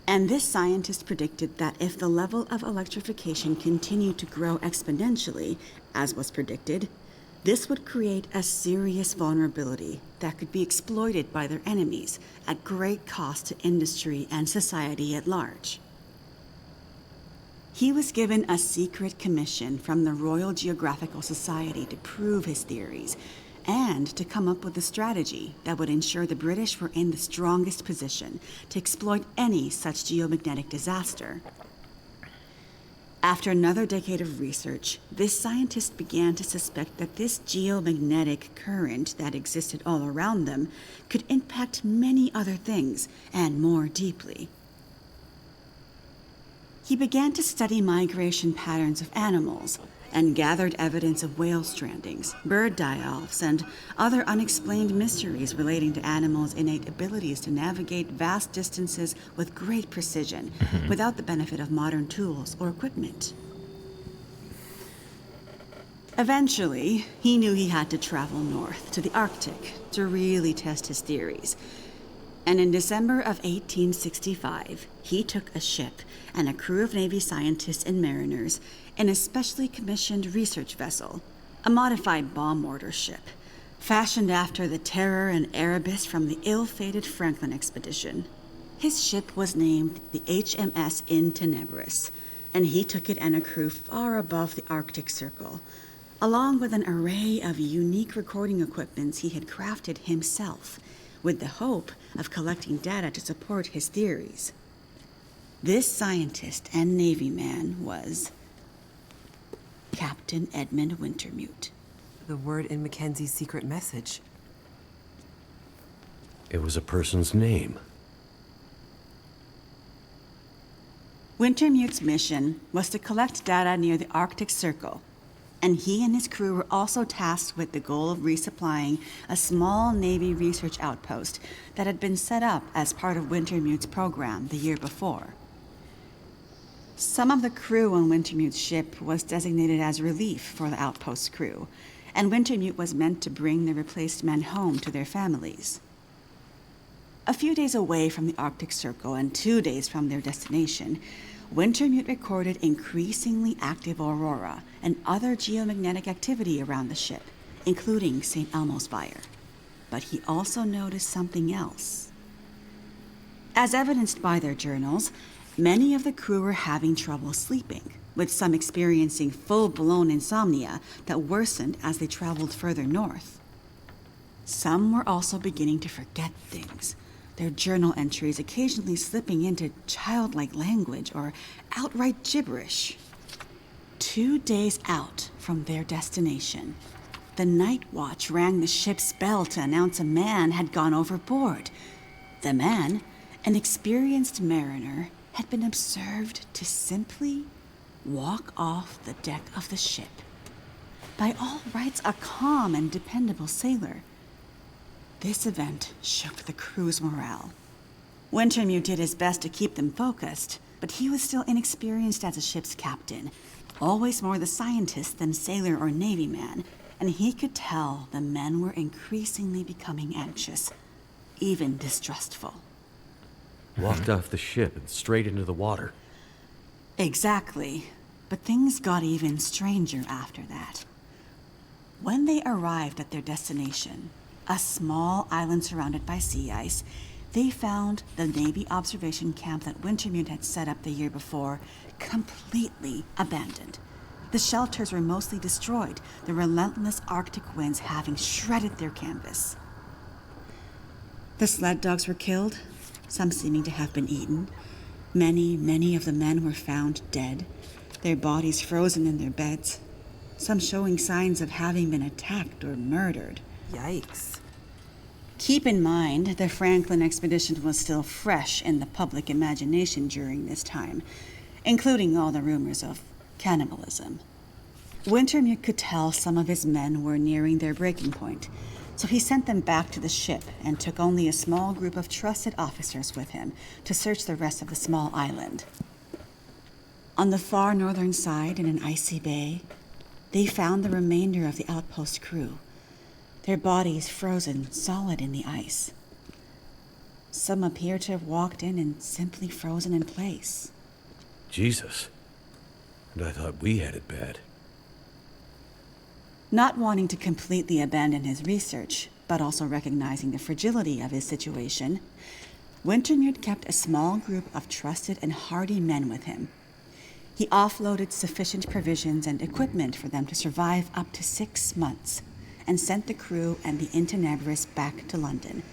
And this scientist predicted that if the level of electrification continued to grow exponentially, as was predicted, this would create a serious vulnerability that could be exploited by their enemies at great cost to industry and society at large. He was given a secret commission from the Royal Geographical Society to prove his theories and to come up with a strategy that would ensure the British were in the strongest position to exploit any such geomagnetic disaster. After another decade of research, this scientist began to suspect that this geomagnetic current that existed all around them could impact many other things, and more deeply. He began to study migration patterns of animals, and gathered evidence of whale strandings, bird die-offs, and other unexplained mysteries relating to animals' innate abilities to navigate vast distances with great precision, without the benefit of modern tools or equipment. Eventually, he knew he had to travel north to the Arctic to really test his theories. And in December of 1865, he took a ship and a crew of Navy scientists and mariners in a specially commissioned research vessel, a modified bomb mortar ship, fashioned after the Terror and Erebus from the ill-fated Franklin expedition. His ship was named the HMS In Tenebris, and he took it and a crew far above the Arctic Circle, along with an array of unique recording equipments he had crafted himself, with the hope of collecting data to support his theories. This scientist and Navy man was Captain Edmund Wintermute. The word in Mackenzie's secret message. It was a person's name. Wintermute's mission was to collect data near the Arctic Circle, and he and his crew were also tasked with the goal of resupplying a small Navy research outpost that had been set up as part of Wintermute's program the year before. Some of the crew on Wintermute's ship was designated as relief for the outpost crew, and Wintermute was meant to bring the replaced men home to their families. A few days away from the Arctic Circle and 2 days from their destination, Wintermute recorded increasingly active aurora and other geomagnetic activity around the ship, including St. Elmo's fire. But he also noticed something else. As evidenced by their journals, many of the crew were having trouble sleeping, with some experiencing full-blown insomnia that worsened as they traveled further north. Some were also beginning to forget things, their journal entries occasionally slipping into childlike language or outright gibberish. 2 days out from their destination, the night watch rang the ship's bell to announce a man had gone overboard. The man, an experienced mariner, had been observed to simply walk off the deck of the ship. By all rights, a calm and dependable sailor. This event shook the crew's morale. Wintermute did his best to keep them focused, but he was still inexperienced as a ship's captain, always more the scientist than sailor or Navy man, and he could tell the men were increasingly becoming anxious, even distrustful. Walked off the ship and straight into the water. Exactly, but things got even stranger after that. When they arrived at their destination, a small island surrounded by sea ice, they found the Navy observation camp that Wintermute had set up the year before completely abandoned. The shelters were mostly destroyed, the relentless Arctic winds having shredded their canvas. The sled dogs were killed, some seeming to have been eaten. Many of the men were found dead, their bodies frozen in their beds, some showing signs of having been attacked or murdered. Yikes. Keep in mind, the Franklin expedition was still fresh in the public imagination during this time, including all the rumors of cannibalism. Wintermute could tell some of his men were nearing their breaking point, so he sent them back to the ship and took only a small group of trusted officers with him to search the rest of the small island. On the far northern side, in an icy bay, they found the remainder of the outpost crew, their bodies frozen solid in the ice. Some appear to have walked in and simply frozen in place. Jesus. And I thought we had it bad. Not wanting to completely abandon his research, but also recognizing the fragility of his situation, Wintermute kept a small group of trusted and hardy men with him. He offloaded sufficient provisions and equipment for them to survive up to 6 months, and sent the crew and the Intenebris back to London,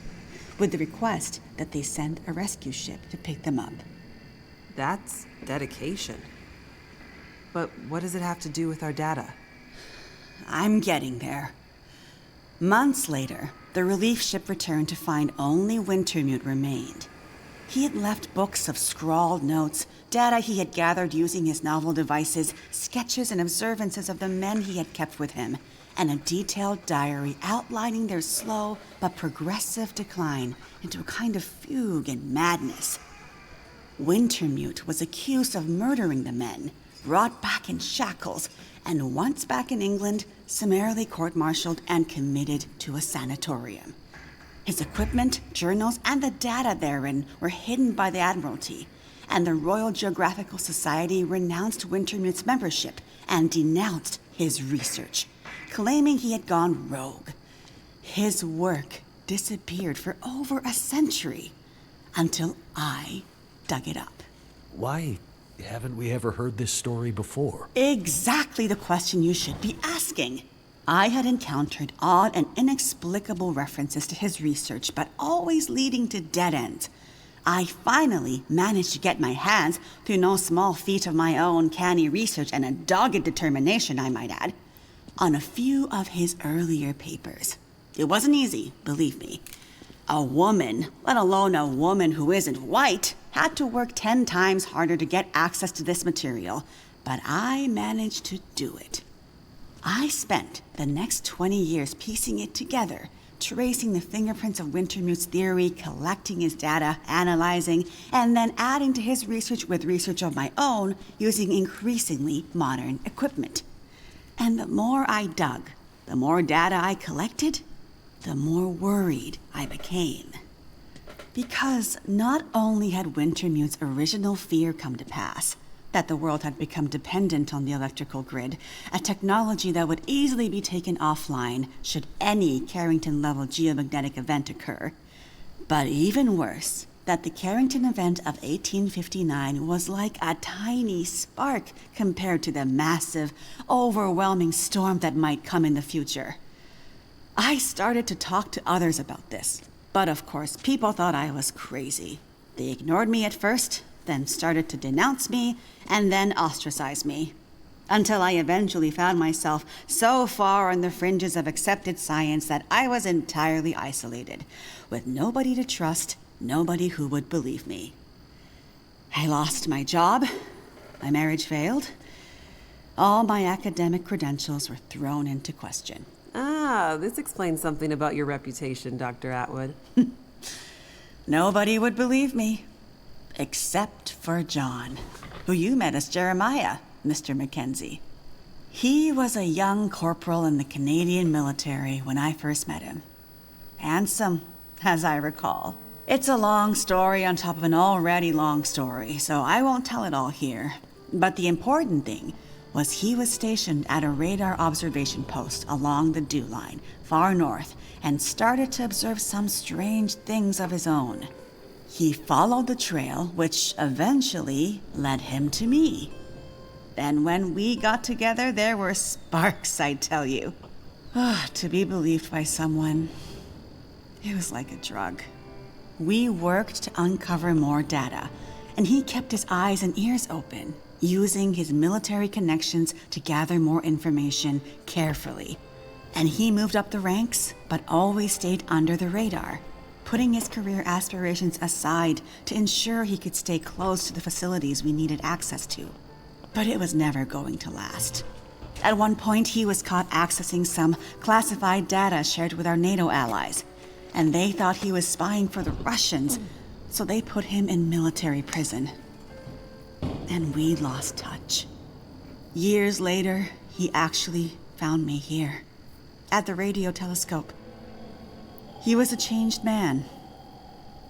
with the request that they send a rescue ship to pick them up. That's dedication. But what does it have to do with our data? I'm getting there. Months later, the relief ship returned to find only Wintermute remained. He had left books of scrawled notes, data he had gathered using his novel devices, sketches and observances of the men he had kept with him, and a detailed diary outlining their slow but progressive decline into a kind of fugue and madness. Wintermute was accused of murdering the men, brought back in shackles, and once back in England, summarily court-martialed and committed to a sanatorium. His equipment, journals, and the data therein were hidden by the Admiralty, and the Royal Geographical Society renounced Wintermute's membership and denounced his research, claiming he had gone rogue. His work disappeared for over a century, until I dug it up. Why haven't we ever heard this story before? Exactly the question you should be asking. I had encountered odd and inexplicable references to his research, but always leading to dead ends. I finally managed to get my hands, through no small feat of my own canny research and a dogged determination, I might add, on a few of his earlier papers. It wasn't easy, believe me. A woman, let alone a woman who isn't white, had to work 10 times harder to get access to this material, but I managed to do it. I spent the next 20 years piecing it together, tracing the fingerprints of Wintermute's theory, collecting his data, analyzing, and then adding to his research with research of my own using increasingly modern equipment. And the more I dug, the more data I collected, the more worried I became. Because not only had Wintermute's original fear come to pass, that the world had become dependent on the electrical grid, a technology that would easily be taken offline should any Carrington-level geomagnetic event occur, but even worse, that the Carrington event of 1859 was like a tiny spark compared to the massive, overwhelming storm that might come in the future. I started to talk to others about this, but of course people thought I was crazy. They ignored me at first, then started to denounce me, and then ostracize me, until I eventually found myself so far on the fringes of accepted science that I was entirely isolated, with nobody to trust, nobody who would believe me. I lost my job, my marriage failed, all my academic credentials were thrown into question. Ah, this explains something about your reputation, Dr. Atwood. Nobody would believe me, except for John, who you met as Jeremiah, Mr. Mackenzie. He was a young corporal in the Canadian military when I first met him. Handsome, as I recall. It's a long story on top of an already long story, so I won't tell it all here. But the important thing was he was stationed at a radar observation post along the dew line, far north, and started to observe some strange things of his own. He followed the trail, which eventually led him to me. And when we got together, there were sparks, I tell you. To be believed by someone, it was like a drug. We worked to uncover more data, and he kept his eyes and ears open, using his military connections to gather more information carefully. And he moved up the ranks, but always stayed under the radar, putting his career aspirations aside to ensure he could stay close to the facilities we needed access to. But it was never going to last. At one point, he was caught accessing some classified data shared with our NATO allies, and they thought he was spying for the Russians, so they put him in military prison. And we lost touch. Years later, he actually found me here, at the radio telescope, He was a changed man.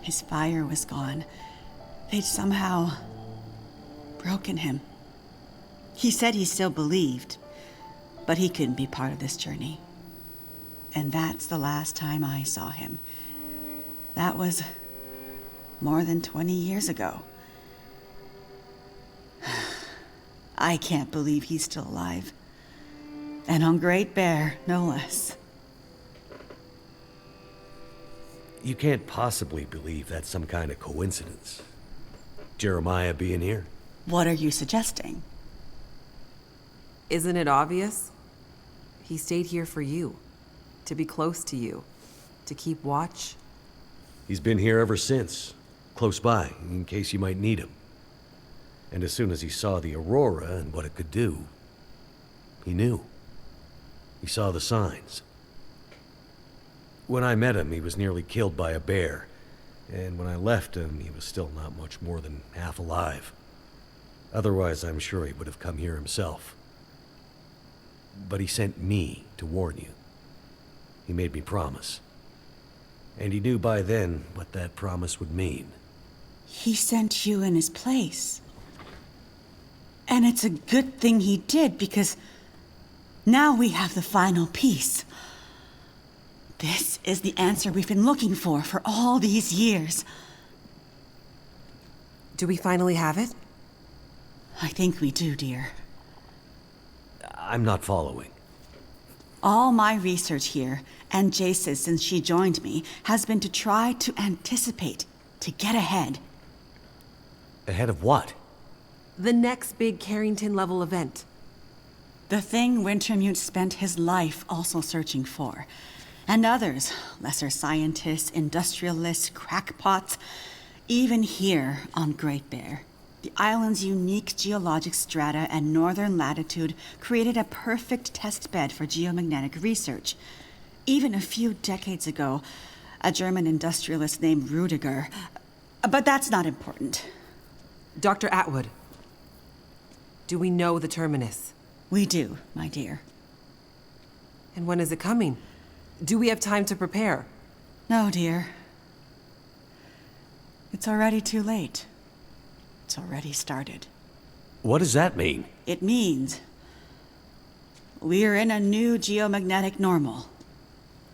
His fire was gone. They'd somehow broken him. He said he still believed, but he couldn't be part of this journey. And that's the last time I saw him. That was more than 20 years ago. I can't believe he's still alive. And on Great Bear, no less. You can't possibly believe that's some kind of coincidence. Jeremiah being here? What are you suggesting? Isn't it obvious? He stayed here for you, to be close to you, to keep watch. He's been here ever since, close by, in case you might need him. And as soon as he saw the aurora and what it could do, he knew. He saw the signs. When I met him, he was nearly killed by a bear. And when I left him, he was still not much more than half alive. Otherwise, I'm sure he would have come here himself. But he sent me to warn you. He made me promise. And he knew by then what that promise would mean. He sent you in his place. And it's a good thing he did, because now we have the final piece. This is the answer we've been looking for all these years. Do we finally have it? I think we do, dear. I'm not following. All my research here, and Jace's since she joined me, has been to try to anticipate, to get ahead. Ahead of what? The next big Carrington-level event. The thing Wintermute spent his life also searching for. And others, lesser scientists, industrialists, crackpots, even here on Great Bear. The island's unique geologic strata and northern latitude created a perfect test bed for geomagnetic research. Even a few decades ago, a German industrialist named Rudiger. But that's not important. Dr. Atwood, do we know the terminus? We do, my dear. And when is it coming? Do we have time to prepare? No, dear. It's already too late. It's already started. What does that mean? It means we're in a new geomagnetic normal.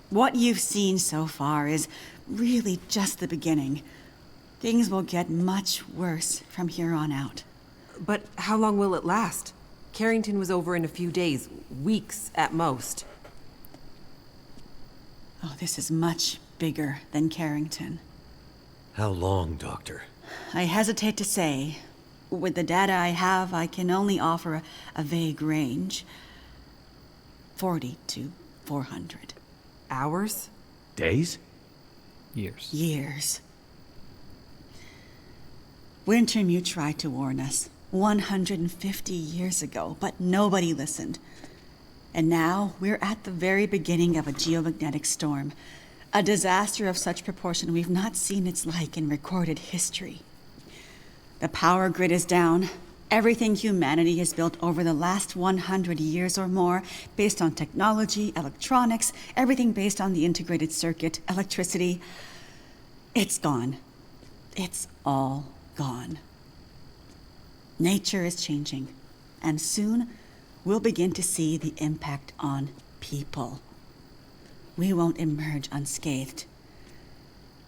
What you've seen so far is really just the beginning. Things will get much worse from here on out. But how long will it last? Carrington was over in a few days, weeks at most. Oh, this is much bigger than Carrington. How long, Doctor? I hesitate to say. With the data I have, I can only offer a vague range. 40 to 400. Hours? Days? Years. Years. Wintermute tried to warn us 150 years ago, but nobody listened. And now we're at the very beginning of a geomagnetic storm. A disaster of such proportion we've not seen its like in recorded history. The power grid is down. Everything humanity has built over the last 100 years or more, based on technology, electronics, everything based on the integrated circuit, electricity, it's gone. It's all gone. Nature is changing, and soon we'll begin to see the impact on people. We won't emerge unscathed.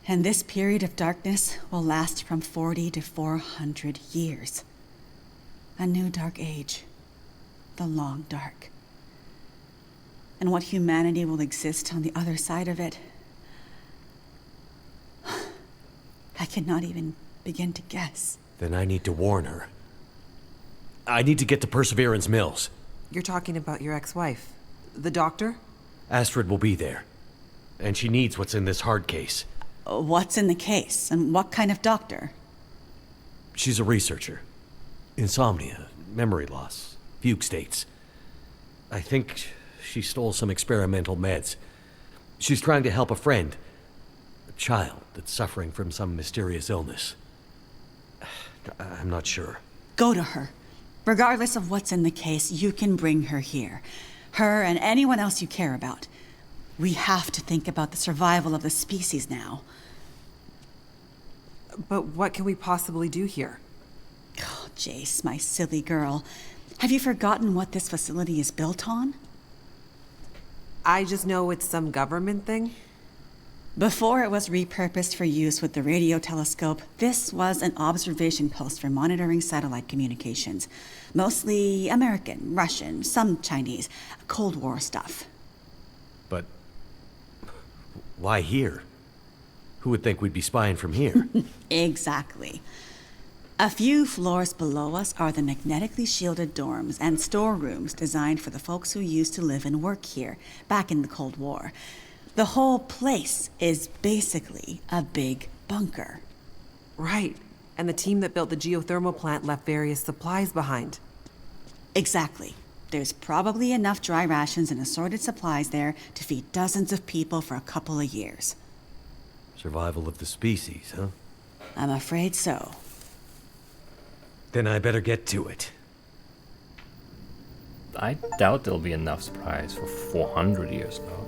And this period of darkness will last from 40 to 400 years. A new dark age. The long dark. And what humanity will exist on the other side of it, I cannot even begin to guess. Then I need to warn her. I need to get to Perseverance Mills. You're talking about your ex-wife, the doctor? Astrid will be there. And she needs what's in this hard case. What's in the case, and what kind of doctor? She's a researcher. Insomnia, memory loss, fugue states. I think she stole some experimental meds. She's trying to help a friend. A child that's suffering from some mysterious illness. I'm not sure. Go to her. Regardless of what's in the case, you can bring her here. Her and anyone else you care about. We have to think about the survival of the species now. But what can we possibly do here? Oh, Jace, my silly girl. Have you forgotten what this facility is built on? I just know it's some government thing. Before it was repurposed for use with the radio telescope, this was an observation post for monitoring satellite communications. Mostly American, Russian, some Chinese, Cold War stuff. But why here? Who would think we'd be spying from here? Exactly. A few floors below us are the magnetically shielded dorms and storerooms designed for the folks who used to live and work here, back in the Cold War. The whole place is basically a big bunker. Right. And the team that built the geothermal plant left various supplies behind. Exactly. There's probably enough dry rations and assorted supplies there to feed dozens of people for a couple of years. Survival of the species, huh? I'm afraid so. Then I better get to it. I doubt there'll be enough supplies for 400 years, though.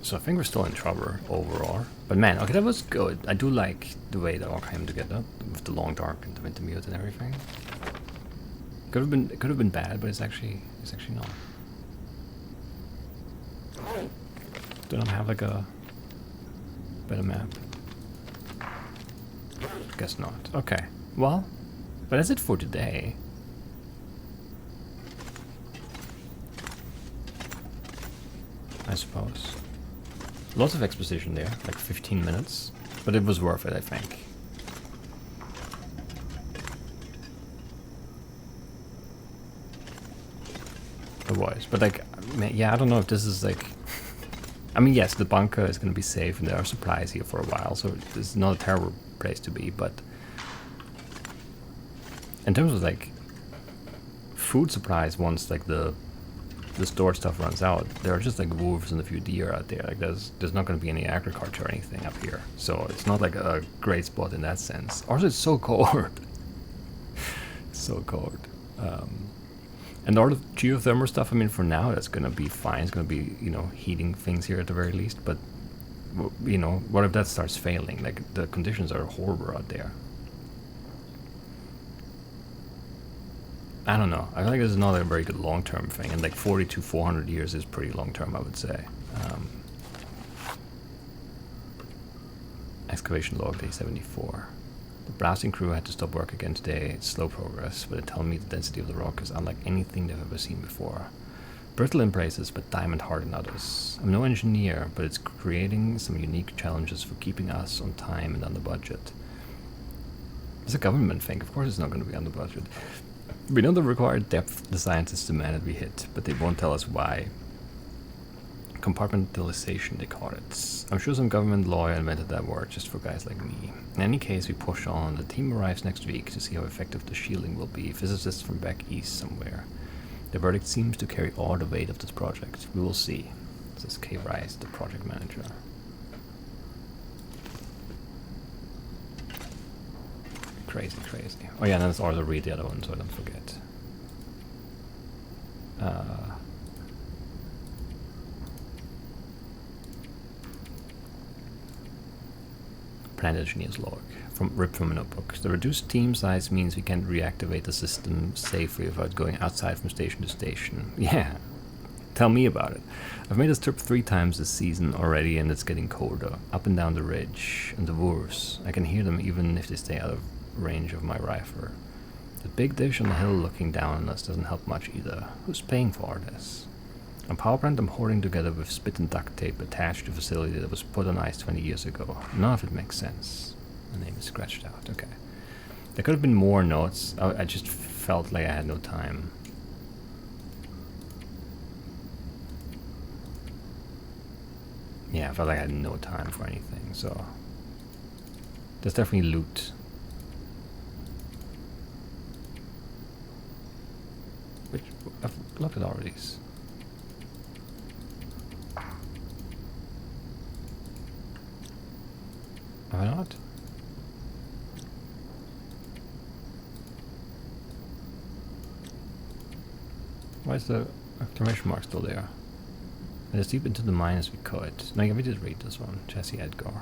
So I think we're still in trouble overall. But man, okay, that was good. I do like the way they all came together with the long dark and the Wintermute and everything. Could have been bad, but it's actually not. Do not have like a better map? Guess not. Okay. Well, but that's it for today. I suppose. Lots of exposition there, like 15 minutes, but it was worth it, I think. It was, but like, man, yeah, I don't know if this is like. I mean, yes, the bunker is going to be safe, and there are supplies here for a while, so this is not a terrible place to be. But in terms of like food supplies, once like the stored stuff runs out, there are just like wolves and a few deer out there. Like there's not going to be any agriculture or anything up here, so it's not like a great spot in that sense. Also, it's so cold. It's so cold. And all the geothermal stuff, I mean, for now, that's going to be fine. It's going to be, you know, heating things here at the very least. But, you know, what if that starts failing? Like, the conditions are horrible out there. I don't know. I feel like this is not a very good long-term thing. And, like, 40 to 400 years is pretty long-term, I would say. Excavation log, day 74. The blasting crew had to stop work again today. It's slow progress, but they tell me the density of the rock is unlike anything they've ever seen before. Brittle in places, but diamond hard in others. I'm no engineer, but it's creating some unique challenges for keeping us on time and under budget. It's a government thing. Of course it's not going to be under budget. We know the required depth the scientists demand that we hit, but they won't tell us why. Compartmentalization, they call it. I'm sure some government lawyer invented that word just for guys like me. In any case, we push on. The team arrives next week to see how effective the shielding will be. Physicists from back east somewhere. The verdict seems to carry all the weight of this project. We will see, says Kay Rice, the project manager. Crazy, crazy. Oh yeah, and then let's also read the other one so I don't forget. Plant engineer's log, ripped from a notebook. The reduced team size means we can reactivate the system safely without going outside from station to station. Yeah, tell me about it. I've made this trip 3 times this season already, and it's getting colder. Up and down the ridge, and the wolves. I can hear them even if they stay out of range of my rifle. The big dish on the hill looking down on us doesn't help much either. Who's paying for all this? A power plant I'm holding together with spit and duct tape attached to a facility that was put on ice 20 years ago. None of it makes sense. My name is scratched out, okay. There could have been more notes. I just felt like I had no time. Yeah, I felt like I had no time for anything, so... There's definitely loot. Which, I've looked at all of these. Have I not? Why is the exclamation mark still there? And as deep into the mine as we could. No, yeah, we did read this one. Jesse Edgar.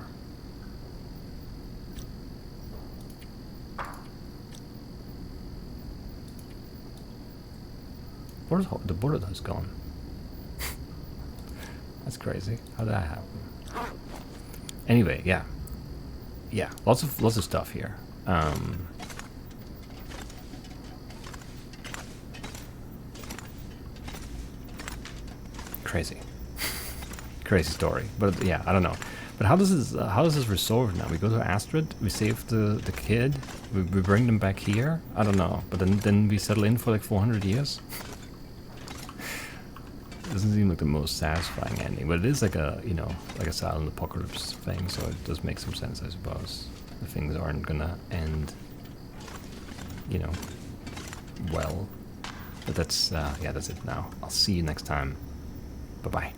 The bullet has gone. That's crazy. How did that happen? Anyway, yeah. Yeah, lots of stuff here. Crazy. Crazy story. But yeah, I don't know. But how does this resolve now? We go to Astrid, we save the kid, we bring them back here? I don't know. But then we settle in for like 400 years? Doesn't seem like the most satisfying ending, but it is like a, you know, like a silent apocalypse thing, so it does make some sense, I suppose. The things aren't gonna end, you know, well. But that's, yeah, that's it now. I'll see you next time. Bye-bye.